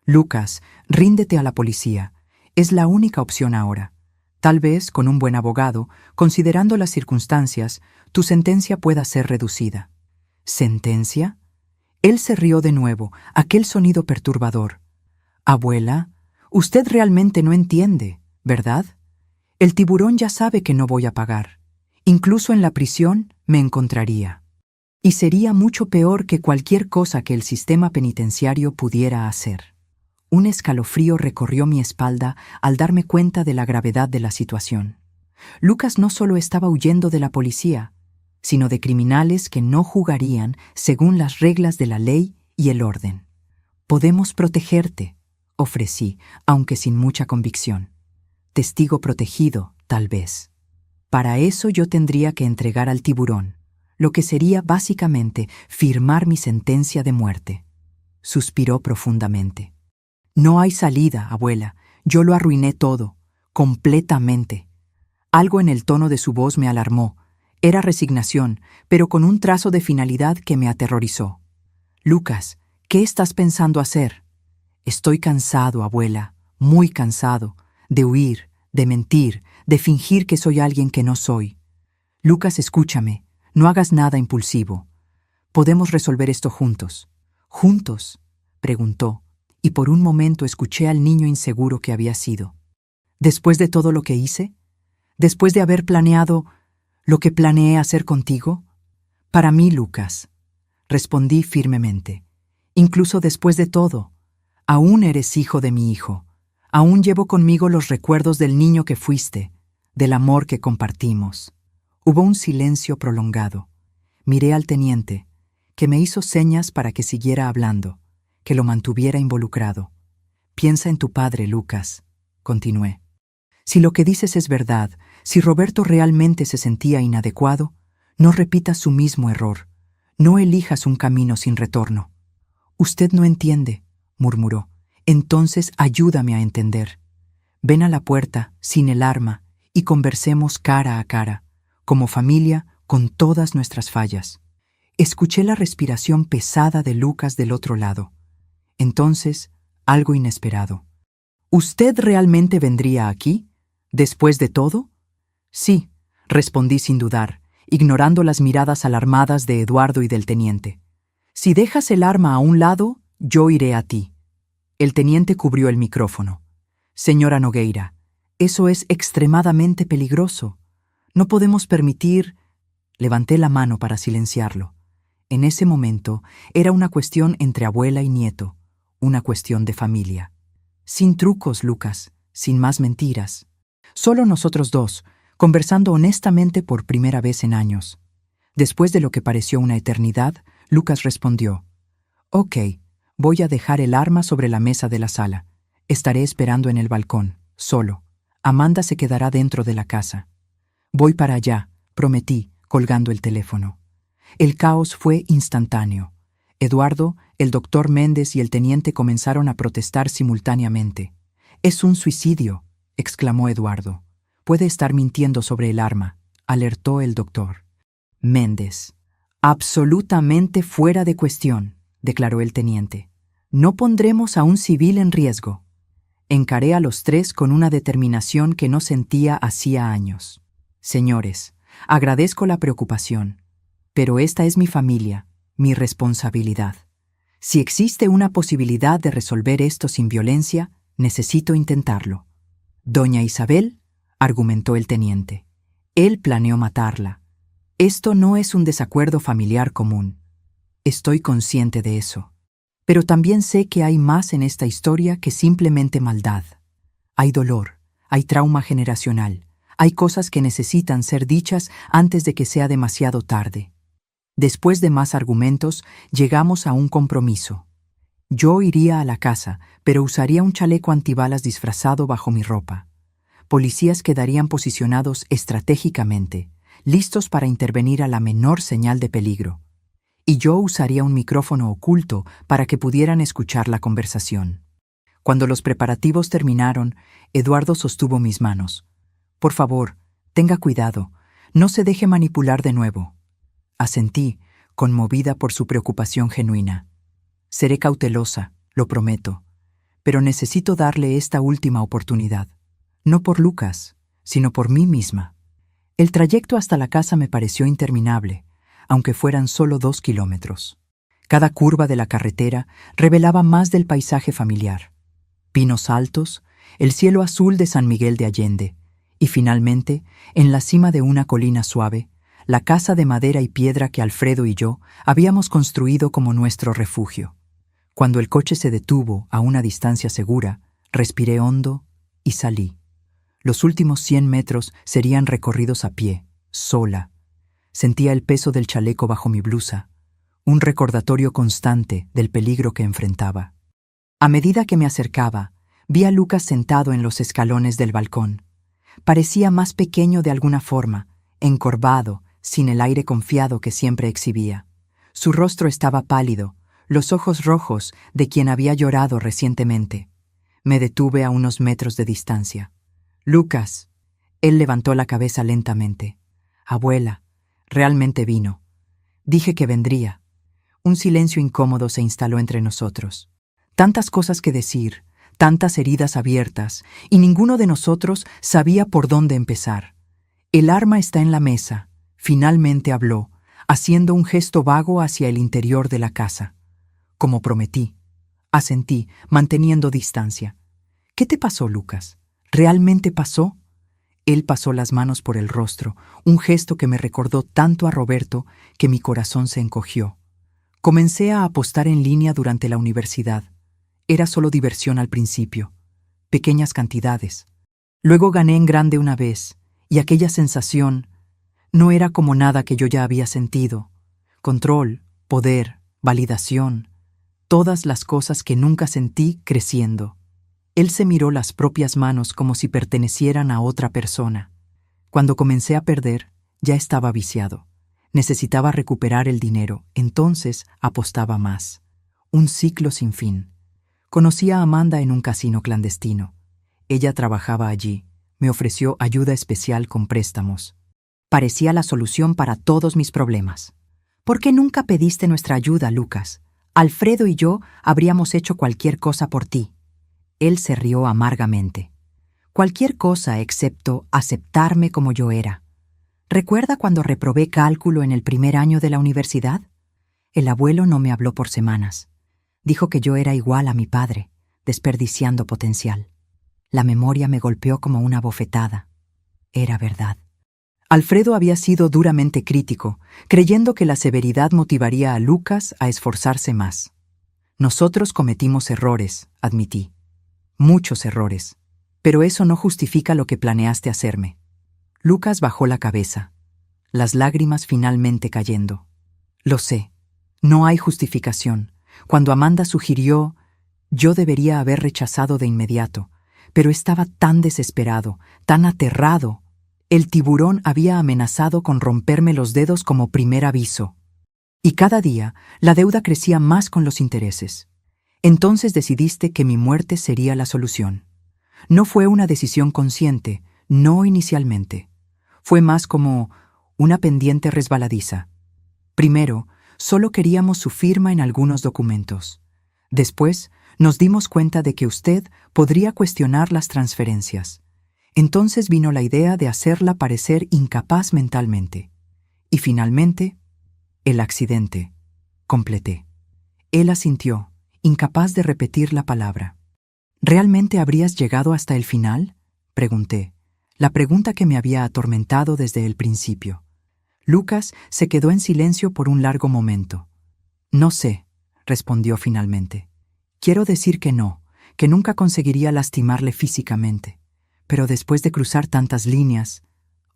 Lucas, ríndete a la policía. Es la única opción ahora. Tal vez, con un buen abogado, considerando las circunstancias, tu sentencia pueda ser reducida. ¿Sentencia? Él se rió de nuevo, aquel sonido perturbador. Abuela, usted realmente no entiende, ¿verdad? El tiburón ya sabe que no voy a pagar. Incluso en la prisión me encontraría. Y sería mucho peor que cualquier cosa que el sistema penitenciario pudiera hacer. Un escalofrío recorrió mi espalda al darme cuenta de la gravedad de la situación. Lucas no solo estaba huyendo de la policía, sino de criminales que no jugarían según las reglas de la ley y el orden. Podemos protegerte, ofrecí, aunque sin mucha convicción. Testigo protegido, tal vez. Para eso yo tendría que entregar al tiburón, lo que sería básicamente firmar mi sentencia de muerte. Suspiró profundamente. No hay salida, abuela. Yo lo arruiné todo, completamente. Algo en el tono de su voz me alarmó. Era resignación, pero con un trazo de finalidad que me aterrorizó. Lucas, ¿qué estás pensando hacer? Estoy cansado, abuela, muy cansado, de huir, de mentir, de fingir que soy alguien que no soy. Lucas, escúchame, no hagas nada impulsivo. Podemos resolver esto juntos. ¿Juntos?, preguntó, y por un momento escuché al niño inseguro que había sido. ¿Después de todo lo que hice? ¿Después de haber planeado lo que planeé hacer contigo? Para mí, Lucas, respondí firmemente. Incluso después de todo, aún eres hijo de mi hijo. Aún llevo conmigo los recuerdos del niño que fuiste, del amor que compartimos. Hubo un silencio prolongado. Miré al teniente, que me hizo señas para que siguiera hablando, que lo mantuviera involucrado. Piensa en tu padre, Lucas, continué. Si lo que dices es verdad, si Roberto realmente se sentía inadecuado, no repitas su mismo error. No elijas un camino sin retorno. Usted no entiende, murmuró. Entonces ayúdame a entender. Ven a la puerta, sin el arma, y conversemos cara a cara, como familia, con todas nuestras fallas. Escuché la respiración pesada de Lucas del otro lado. Entonces, algo inesperado. ¿Usted realmente vendría aquí? ¿Después de todo? Sí, respondí sin dudar, ignorando las miradas alarmadas de Eduardo y del teniente. Si dejas el arma a un lado, yo iré a ti. El teniente cubrió el micrófono. Señora Nogueira, eso es extremadamente peligroso. No podemos permitir... Levanté la mano para silenciarlo. En ese momento era una cuestión entre abuela y nieto, una cuestión de familia. Sin trucos, Lucas, sin más mentiras. Solo nosotros dos, conversando honestamente por primera vez en años. Después de lo que pareció una eternidad, Lucas respondió: «Ok, voy a dejar el arma sobre la mesa de la sala. Estaré esperando en el balcón, solo. Amanda se quedará dentro de la casa. Voy para allá, prometí, colgando el teléfono. El caos fue instantáneo. Eduardo, el doctor Méndez y el teniente comenzaron a protestar simultáneamente. «Es un suicidio», exclamó Eduardo. «Puede estar mintiendo sobre el arma», alertó el doctor. Méndez. «Absolutamente fuera de cuestión», declaró el teniente. «No pondremos a un civil en riesgo». Encaré a los tres con una determinación que no sentía hacía años. «Señores, agradezco la preocupación, pero esta es mi familia, mi responsabilidad. Si existe una posibilidad de resolver esto sin violencia, necesito intentarlo». «Doña Isabel», argumentó el teniente. «Él planeó matarla. Esto no es un desacuerdo familiar común. Estoy consciente de eso. Pero también sé que hay más en esta historia que simplemente maldad. Hay dolor, hay trauma generacional, hay cosas que necesitan ser dichas antes de que sea demasiado tarde». Después de más argumentos, llegamos a un compromiso. Yo iría a la casa, pero usaría un chaleco antibalas disfrazado bajo mi ropa. Policías quedarían posicionados estratégicamente, listos para intervenir a la menor señal de peligro. Y yo usaría un micrófono oculto para que pudieran escuchar la conversación. Cuando los preparativos terminaron, Eduardo sostuvo mis manos. «Por favor, tenga cuidado, no se deje manipular de nuevo». Asentí, conmovida por su preocupación genuina. «Seré cautelosa, lo prometo, pero necesito darle esta última oportunidad. No por Lucas, sino por mí misma». El trayecto hasta la casa me pareció interminable, aunque fueran solo 2 kilómetros. Cada curva de la carretera revelaba más del paisaje familiar. Pinos altos, el cielo azul de San Miguel de Allende, y finalmente, en la cima de una colina suave, la casa de madera y piedra que Alfredo y yo habíamos construido como nuestro refugio. Cuando el coche se detuvo a una distancia segura, respiré hondo y salí. Los últimos 100 metros serían recorridos a pie, sola. Sentía el peso del chaleco bajo mi blusa, un recordatorio constante del peligro que enfrentaba. A medida que me acercaba, vi a Lucas sentado en los escalones del balcón. Parecía más pequeño de alguna forma, encorvado, sin el aire confiado que siempre exhibía. Su rostro estaba pálido, los ojos rojos de quien había llorado recientemente. Me detuve a unos metros de distancia. «Lucas». Él levantó la cabeza lentamente. «Abuela, realmente vino. Dije que vendría». Un silencio incómodo se instaló entre nosotros. Tantas cosas que decir, tantas heridas abiertas, y ninguno de nosotros sabía por dónde empezar. «El arma está en la mesa», finalmente habló, haciendo un gesto vago hacia el interior de la casa. «Como prometí». Asentí, manteniendo distancia. «¿Qué te pasó, Lucas? ¿Realmente pasó?». Él pasó las manos por el rostro, un gesto que me recordó tanto a Roberto que mi corazón se encogió. Comencé a apostar en línea durante la universidad. Era solo diversión al principio, pequeñas cantidades. Luego gané en grande una vez, y aquella sensación no era como nada que yo ya había sentido. Control, poder, validación, todas las cosas que nunca sentí creciendo. Él se miró las propias manos como si pertenecieran a otra persona. Cuando comencé a perder, ya estaba viciado. Necesitaba recuperar el dinero, entonces apostaba más. Un ciclo sin fin. Conocí a Amanda en un casino clandestino. Ella trabajaba allí. Me ofreció ayuda especial con préstamos. Parecía la solución para todos mis problemas. «¿Por qué nunca pediste nuestra ayuda, Lucas? Alfredo y yo habríamos hecho cualquier cosa por ti». Él se rió amargamente. «Cualquier cosa excepto aceptarme como yo era. ¿Recuerda cuando reprobé cálculo en el primer año de la universidad? El abuelo no me habló por semanas. Dijo que yo era igual a mi padre, desperdiciando potencial. La memoria me golpeó como una bofetada. Era verdad. Alfredo había sido duramente crítico, creyendo que la severidad motivaría a Lucas a esforzarse más. Nosotros cometimos errores, admití. Muchos errores. Pero eso no justifica lo que planeaste hacerme». Lucas bajó la cabeza, las lágrimas finalmente cayendo. «Lo sé. No hay justificación. Cuando Amanda sugirió, yo debería haber rechazado de inmediato, pero estaba tan desesperado, tan aterrado. El tiburón había amenazado con romperme los dedos como primer aviso. Y cada día la deuda crecía más con los intereses. Entonces decidiste que mi muerte sería la solución. No fue una decisión consciente, no inicialmente. Fue más como una pendiente resbaladiza. Primero, solo queríamos su firma en algunos documentos. Después, nos dimos cuenta de que usted podría cuestionar las transferencias. Entonces vino la idea de hacerla parecer incapaz mentalmente. Y finalmente, el accidente. Completé. Él asintió, incapaz de repetir la palabra. ¿Realmente habrías llegado hasta el final?, pregunté, la pregunta que me había atormentado desde el principio. Lucas se quedó en silencio por un largo momento. No sé, respondió finalmente. Quiero decir que no, que nunca conseguiría lastimarle físicamente. Pero después de cruzar tantas líneas,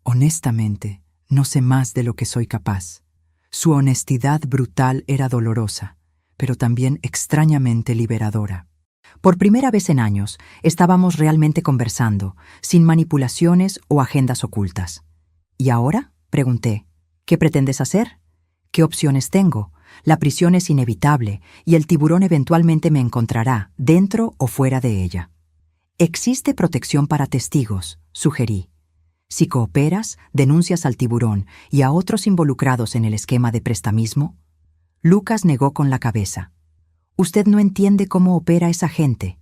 honestamente, no sé más de lo que soy capaz. Su honestidad brutal era dolorosa, pero también extrañamente liberadora. Por primera vez en años, estábamos realmente conversando, sin manipulaciones o agendas ocultas. ¿Y ahora?, pregunté. ¿Qué pretendes hacer? ¿Qué opciones tengo? La prisión es inevitable y el tiburón eventualmente me encontrará, dentro o fuera de ella. Existe protección para testigos, sugerí. Si cooperas, denuncias al tiburón y a otros involucrados en el esquema de prestamismo. Lucas negó con la cabeza. Usted no entiende cómo opera esa gente.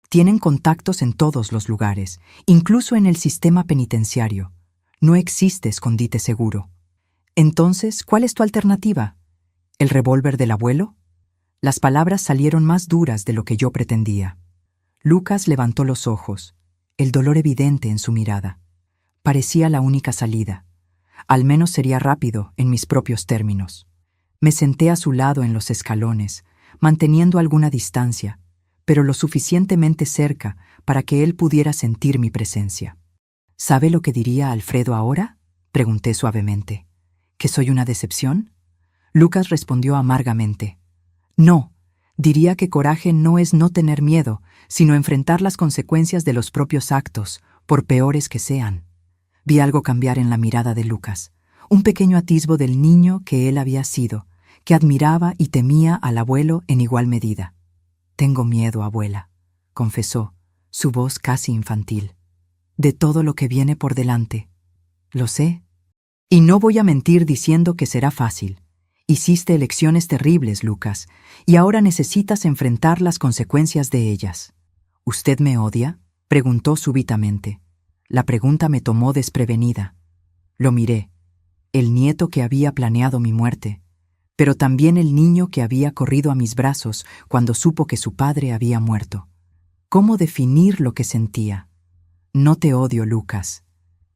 Tienen contactos en todos los lugares, incluso en el sistema penitenciario. No existe escondite seguro. Entonces, ¿cuál es tu alternativa? ¿El revólver del abuelo? Las palabras salieron más duras de lo que yo pretendía. Lucas levantó los ojos, el dolor evidente en su mirada. Parecía la única salida. Al menos sería rápido, en mis propios términos. Me senté a su lado en los escalones, manteniendo alguna distancia, pero lo suficientemente cerca para que él pudiera sentir mi presencia. ¿Sabe lo que diría Alfredo ahora?, pregunté suavemente. ¿Que soy una decepción? Lucas respondió amargamente. No, diría que coraje no es no tener miedo, sino enfrentar las consecuencias de los propios actos, por peores que sean. Vi algo cambiar en la mirada de Lucas, un pequeño atisbo del niño que él había sido, que admiraba y temía al abuelo en igual medida. Tengo miedo, abuela, confesó, su voz casi infantil. De todo lo que viene por delante. Lo sé. Y no voy a mentir diciendo que será fácil. Hiciste elecciones terribles, Lucas, y ahora necesitas enfrentar las consecuencias de ellas. ¿Usted me odia?, preguntó súbitamente. La pregunta me tomó desprevenida. Lo miré. El nieto que había planeado mi muerte, pero también el niño que había corrido a mis brazos cuando supo que su padre había muerto. ¿Cómo definir lo que sentía? No te odio, Lucas.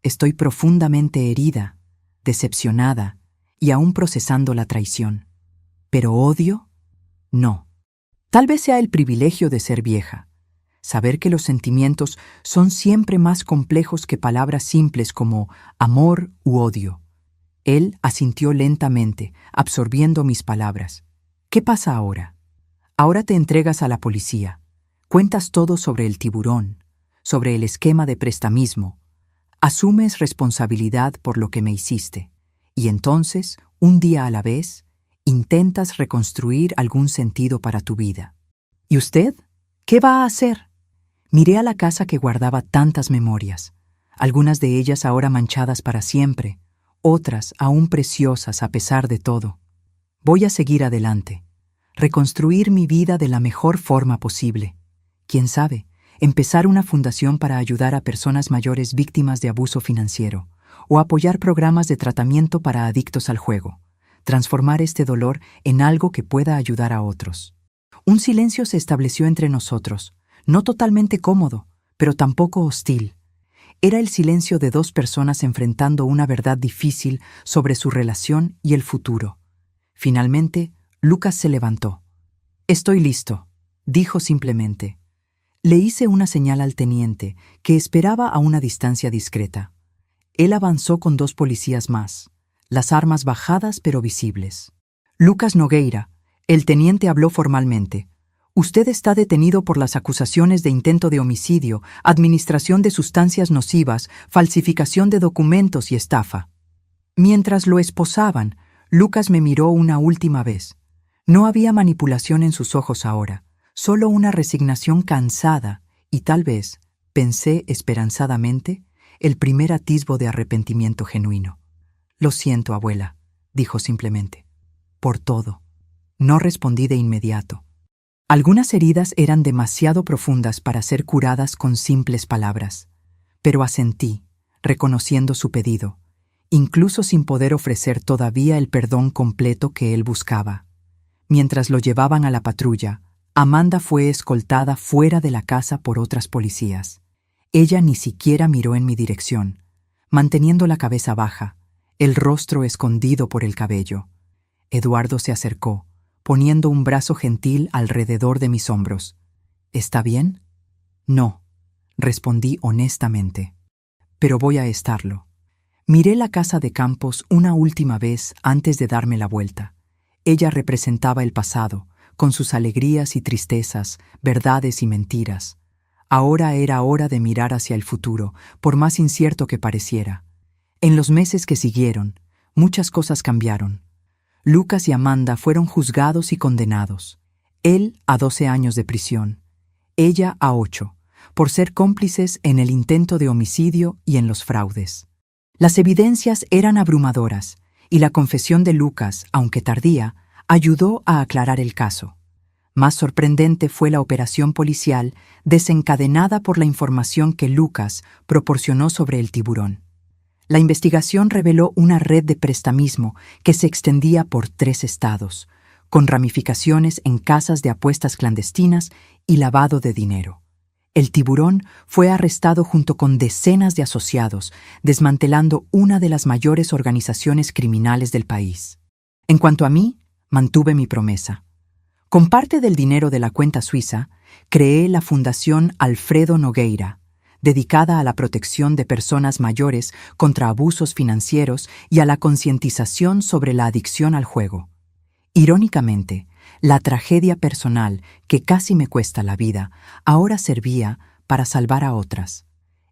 Estoy profundamente herida, decepcionada y aún procesando la traición. ¿Pero odio? No. Tal vez sea el privilegio de ser vieja. Saber que los sentimientos son siempre más complejos que palabras simples como amor u odio. Él asintió lentamente, absorbiendo mis palabras. ¿Qué pasa ahora? Ahora te entregas a la policía. Cuentas todo sobre el tiburón, sobre el esquema de prestamismo. Asumes responsabilidad por lo que me hiciste. Y entonces, un día a la vez, intentas reconstruir algún sentido para tu vida. ¿Y usted? ¿Qué va a hacer? Miré a la casa que guardaba tantas memorias, algunas de ellas ahora manchadas para siempre, otras aún preciosas a pesar de todo. Voy a seguir adelante, reconstruir mi vida de la mejor forma posible. Quién sabe, empezar una fundación para ayudar a personas mayores víctimas de abuso financiero, o apoyar programas de tratamiento para adictos al juego, transformar este dolor en algo que pueda ayudar a otros. Un silencio se estableció entre nosotros, no totalmente cómodo, pero tampoco hostil. Era el silencio de dos personas enfrentando una verdad difícil sobre su relación y el futuro. Finalmente, Lucas se levantó. «Estoy listo», dijo simplemente. Le hice una señal al teniente, que esperaba a una distancia discreta. Él avanzó con 2 policías más, las armas bajadas pero visibles. «Lucas Nogueira», el teniente habló formalmente. Usted está detenido por las acusaciones de intento de homicidio, administración de sustancias nocivas, falsificación de documentos y estafa. Mientras lo esposaban, Lucas me miró una última vez. No había manipulación en sus ojos ahora, solo una resignación cansada y tal vez, pensé esperanzadamente, el primer atisbo de arrepentimiento genuino. «Lo siento, abuela», dijo simplemente. «Por todo». No respondí de inmediato. Algunas heridas eran demasiado profundas para ser curadas con simples palabras, pero asentí, reconociendo su pedido, incluso sin poder ofrecer todavía el perdón completo que él buscaba. Mientras lo llevaban a la patrulla, Amanda fue escoltada fuera de la casa por otras policías. Ella ni siquiera miró en mi dirección, manteniendo la cabeza baja, el rostro escondido por el cabello. Eduardo se acercó, poniendo un brazo gentil alrededor de mis hombros. «¿Está bien?» «No», respondí honestamente. «Pero voy a estarlo». Miré la casa de Campos una última vez antes de darme la vuelta. Ella representaba el pasado, con sus alegrías y tristezas, verdades y mentiras. Ahora era hora de mirar hacia el futuro, por más incierto que pareciera. En los meses que siguieron, muchas cosas cambiaron. Lucas y Amanda fueron juzgados y condenados. Él a 12 años de prisión, ella a 8, por ser cómplices en el intento de homicidio y en los fraudes. Las evidencias eran abrumadoras, y la confesión de Lucas, aunque tardía, ayudó a aclarar el caso. Más sorprendente fue la operación policial desencadenada por la información que Lucas proporcionó sobre el tiburón. La investigación reveló una red de prestamismo que se extendía por 3 estados, con ramificaciones en casas de apuestas clandestinas y lavado de dinero. El tiburón fue arrestado junto con decenas de asociados, desmantelando una de las mayores organizaciones criminales del país. En cuanto a mí, mantuve mi promesa. Con parte del dinero de la cuenta suiza, creé la Fundación Alfredo Nogueira, dedicada a la protección de personas mayores contra abusos financieros y a la concientización sobre la adicción al juego. Irónicamente, la tragedia personal, que casi me cuesta la vida, ahora servía para salvar a otras.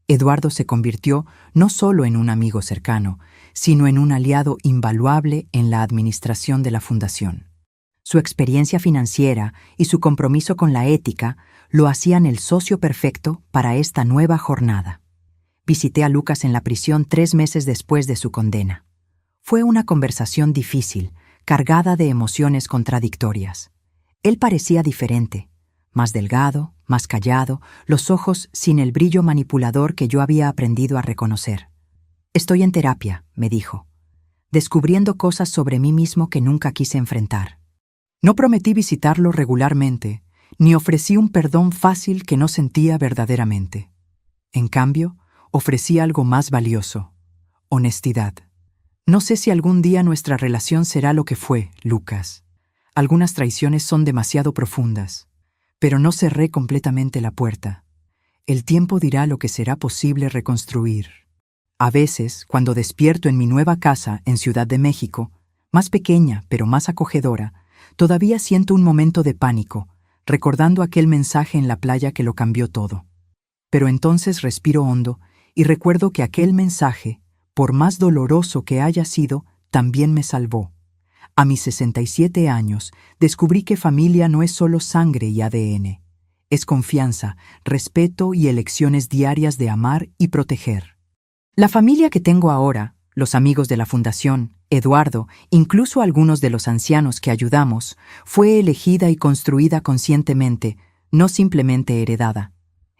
Eduardo se convirtió no solo en un amigo cercano, sino en un aliado invaluable en la administración de la fundación. Su experiencia financiera y su compromiso con la ética lo hacían el socio perfecto para esta nueva jornada. Visité a Lucas en la prisión 3 meses después de su condena. Fue una conversación difícil, cargada de emociones contradictorias. Él parecía diferente, más delgado, más callado, los ojos sin el brillo manipulador que yo había aprendido a reconocer. «Estoy en terapia», me dijo, descubriendo cosas sobre mí mismo que nunca quise enfrentar. No prometí visitarlo regularmente, ni ofrecí un perdón fácil que no sentía verdaderamente. En cambio, ofrecí algo más valioso: honestidad. No sé si algún día nuestra relación será lo que fue, Lucas. Algunas traiciones son demasiado profundas, pero no cerré completamente la puerta. El tiempo dirá lo que será posible reconstruir. A veces, cuando despierto en mi nueva casa en Ciudad de México, más pequeña pero más acogedora, todavía siento un momento de pánico, recordando aquel mensaje en la playa que lo cambió todo. Pero entonces respiro hondo y recuerdo que aquel mensaje, por más doloroso que haya sido, también me salvó. A mis 67 años, descubrí que familia no es solo sangre y ADN. Es confianza, respeto y elecciones diarias de amar y proteger. La familia que tengo ahora, los amigos de la Fundación, Eduardo, incluso algunos de los ancianos que ayudamos, fue elegida y construida conscientemente, no simplemente heredada.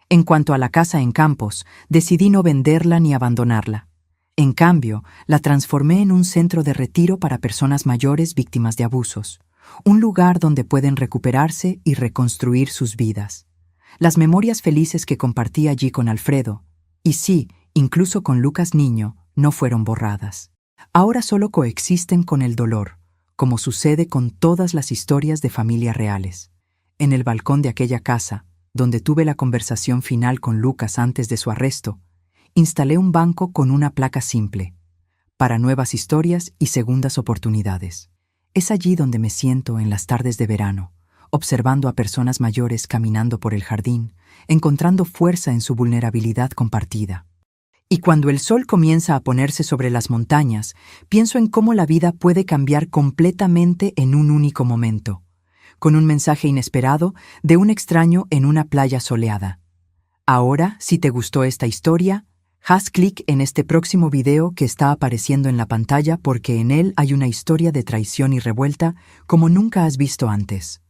En cuanto a la casa en Campos, decidí no venderla ni abandonarla. En cambio, la transformé en un centro de retiro para personas mayores víctimas de abusos, un lugar donde pueden recuperarse y reconstruir sus vidas. Las memorias felices que compartí allí con Alfredo, y sí, incluso con Lucas niño, no fueron borradas. Ahora solo coexisten con el dolor, como sucede con todas las historias de familias reales. En el balcón de aquella casa, donde tuve la conversación final con Lucas antes de su arresto, instalé un banco con una placa simple: para nuevas historias y segundas oportunidades. Es allí donde me siento en las tardes de verano, observando a personas mayores caminando por el jardín, encontrando fuerza en su vulnerabilidad compartida. Y cuando el sol comienza a ponerse sobre las montañas, pienso en cómo la vida puede cambiar completamente en un único momento, con un mensaje inesperado de un extraño en una playa soleada. Ahora, si te gustó esta historia, haz clic en este próximo video que está apareciendo en la pantalla porque en él hay una historia de traición y revuelta como nunca has visto antes.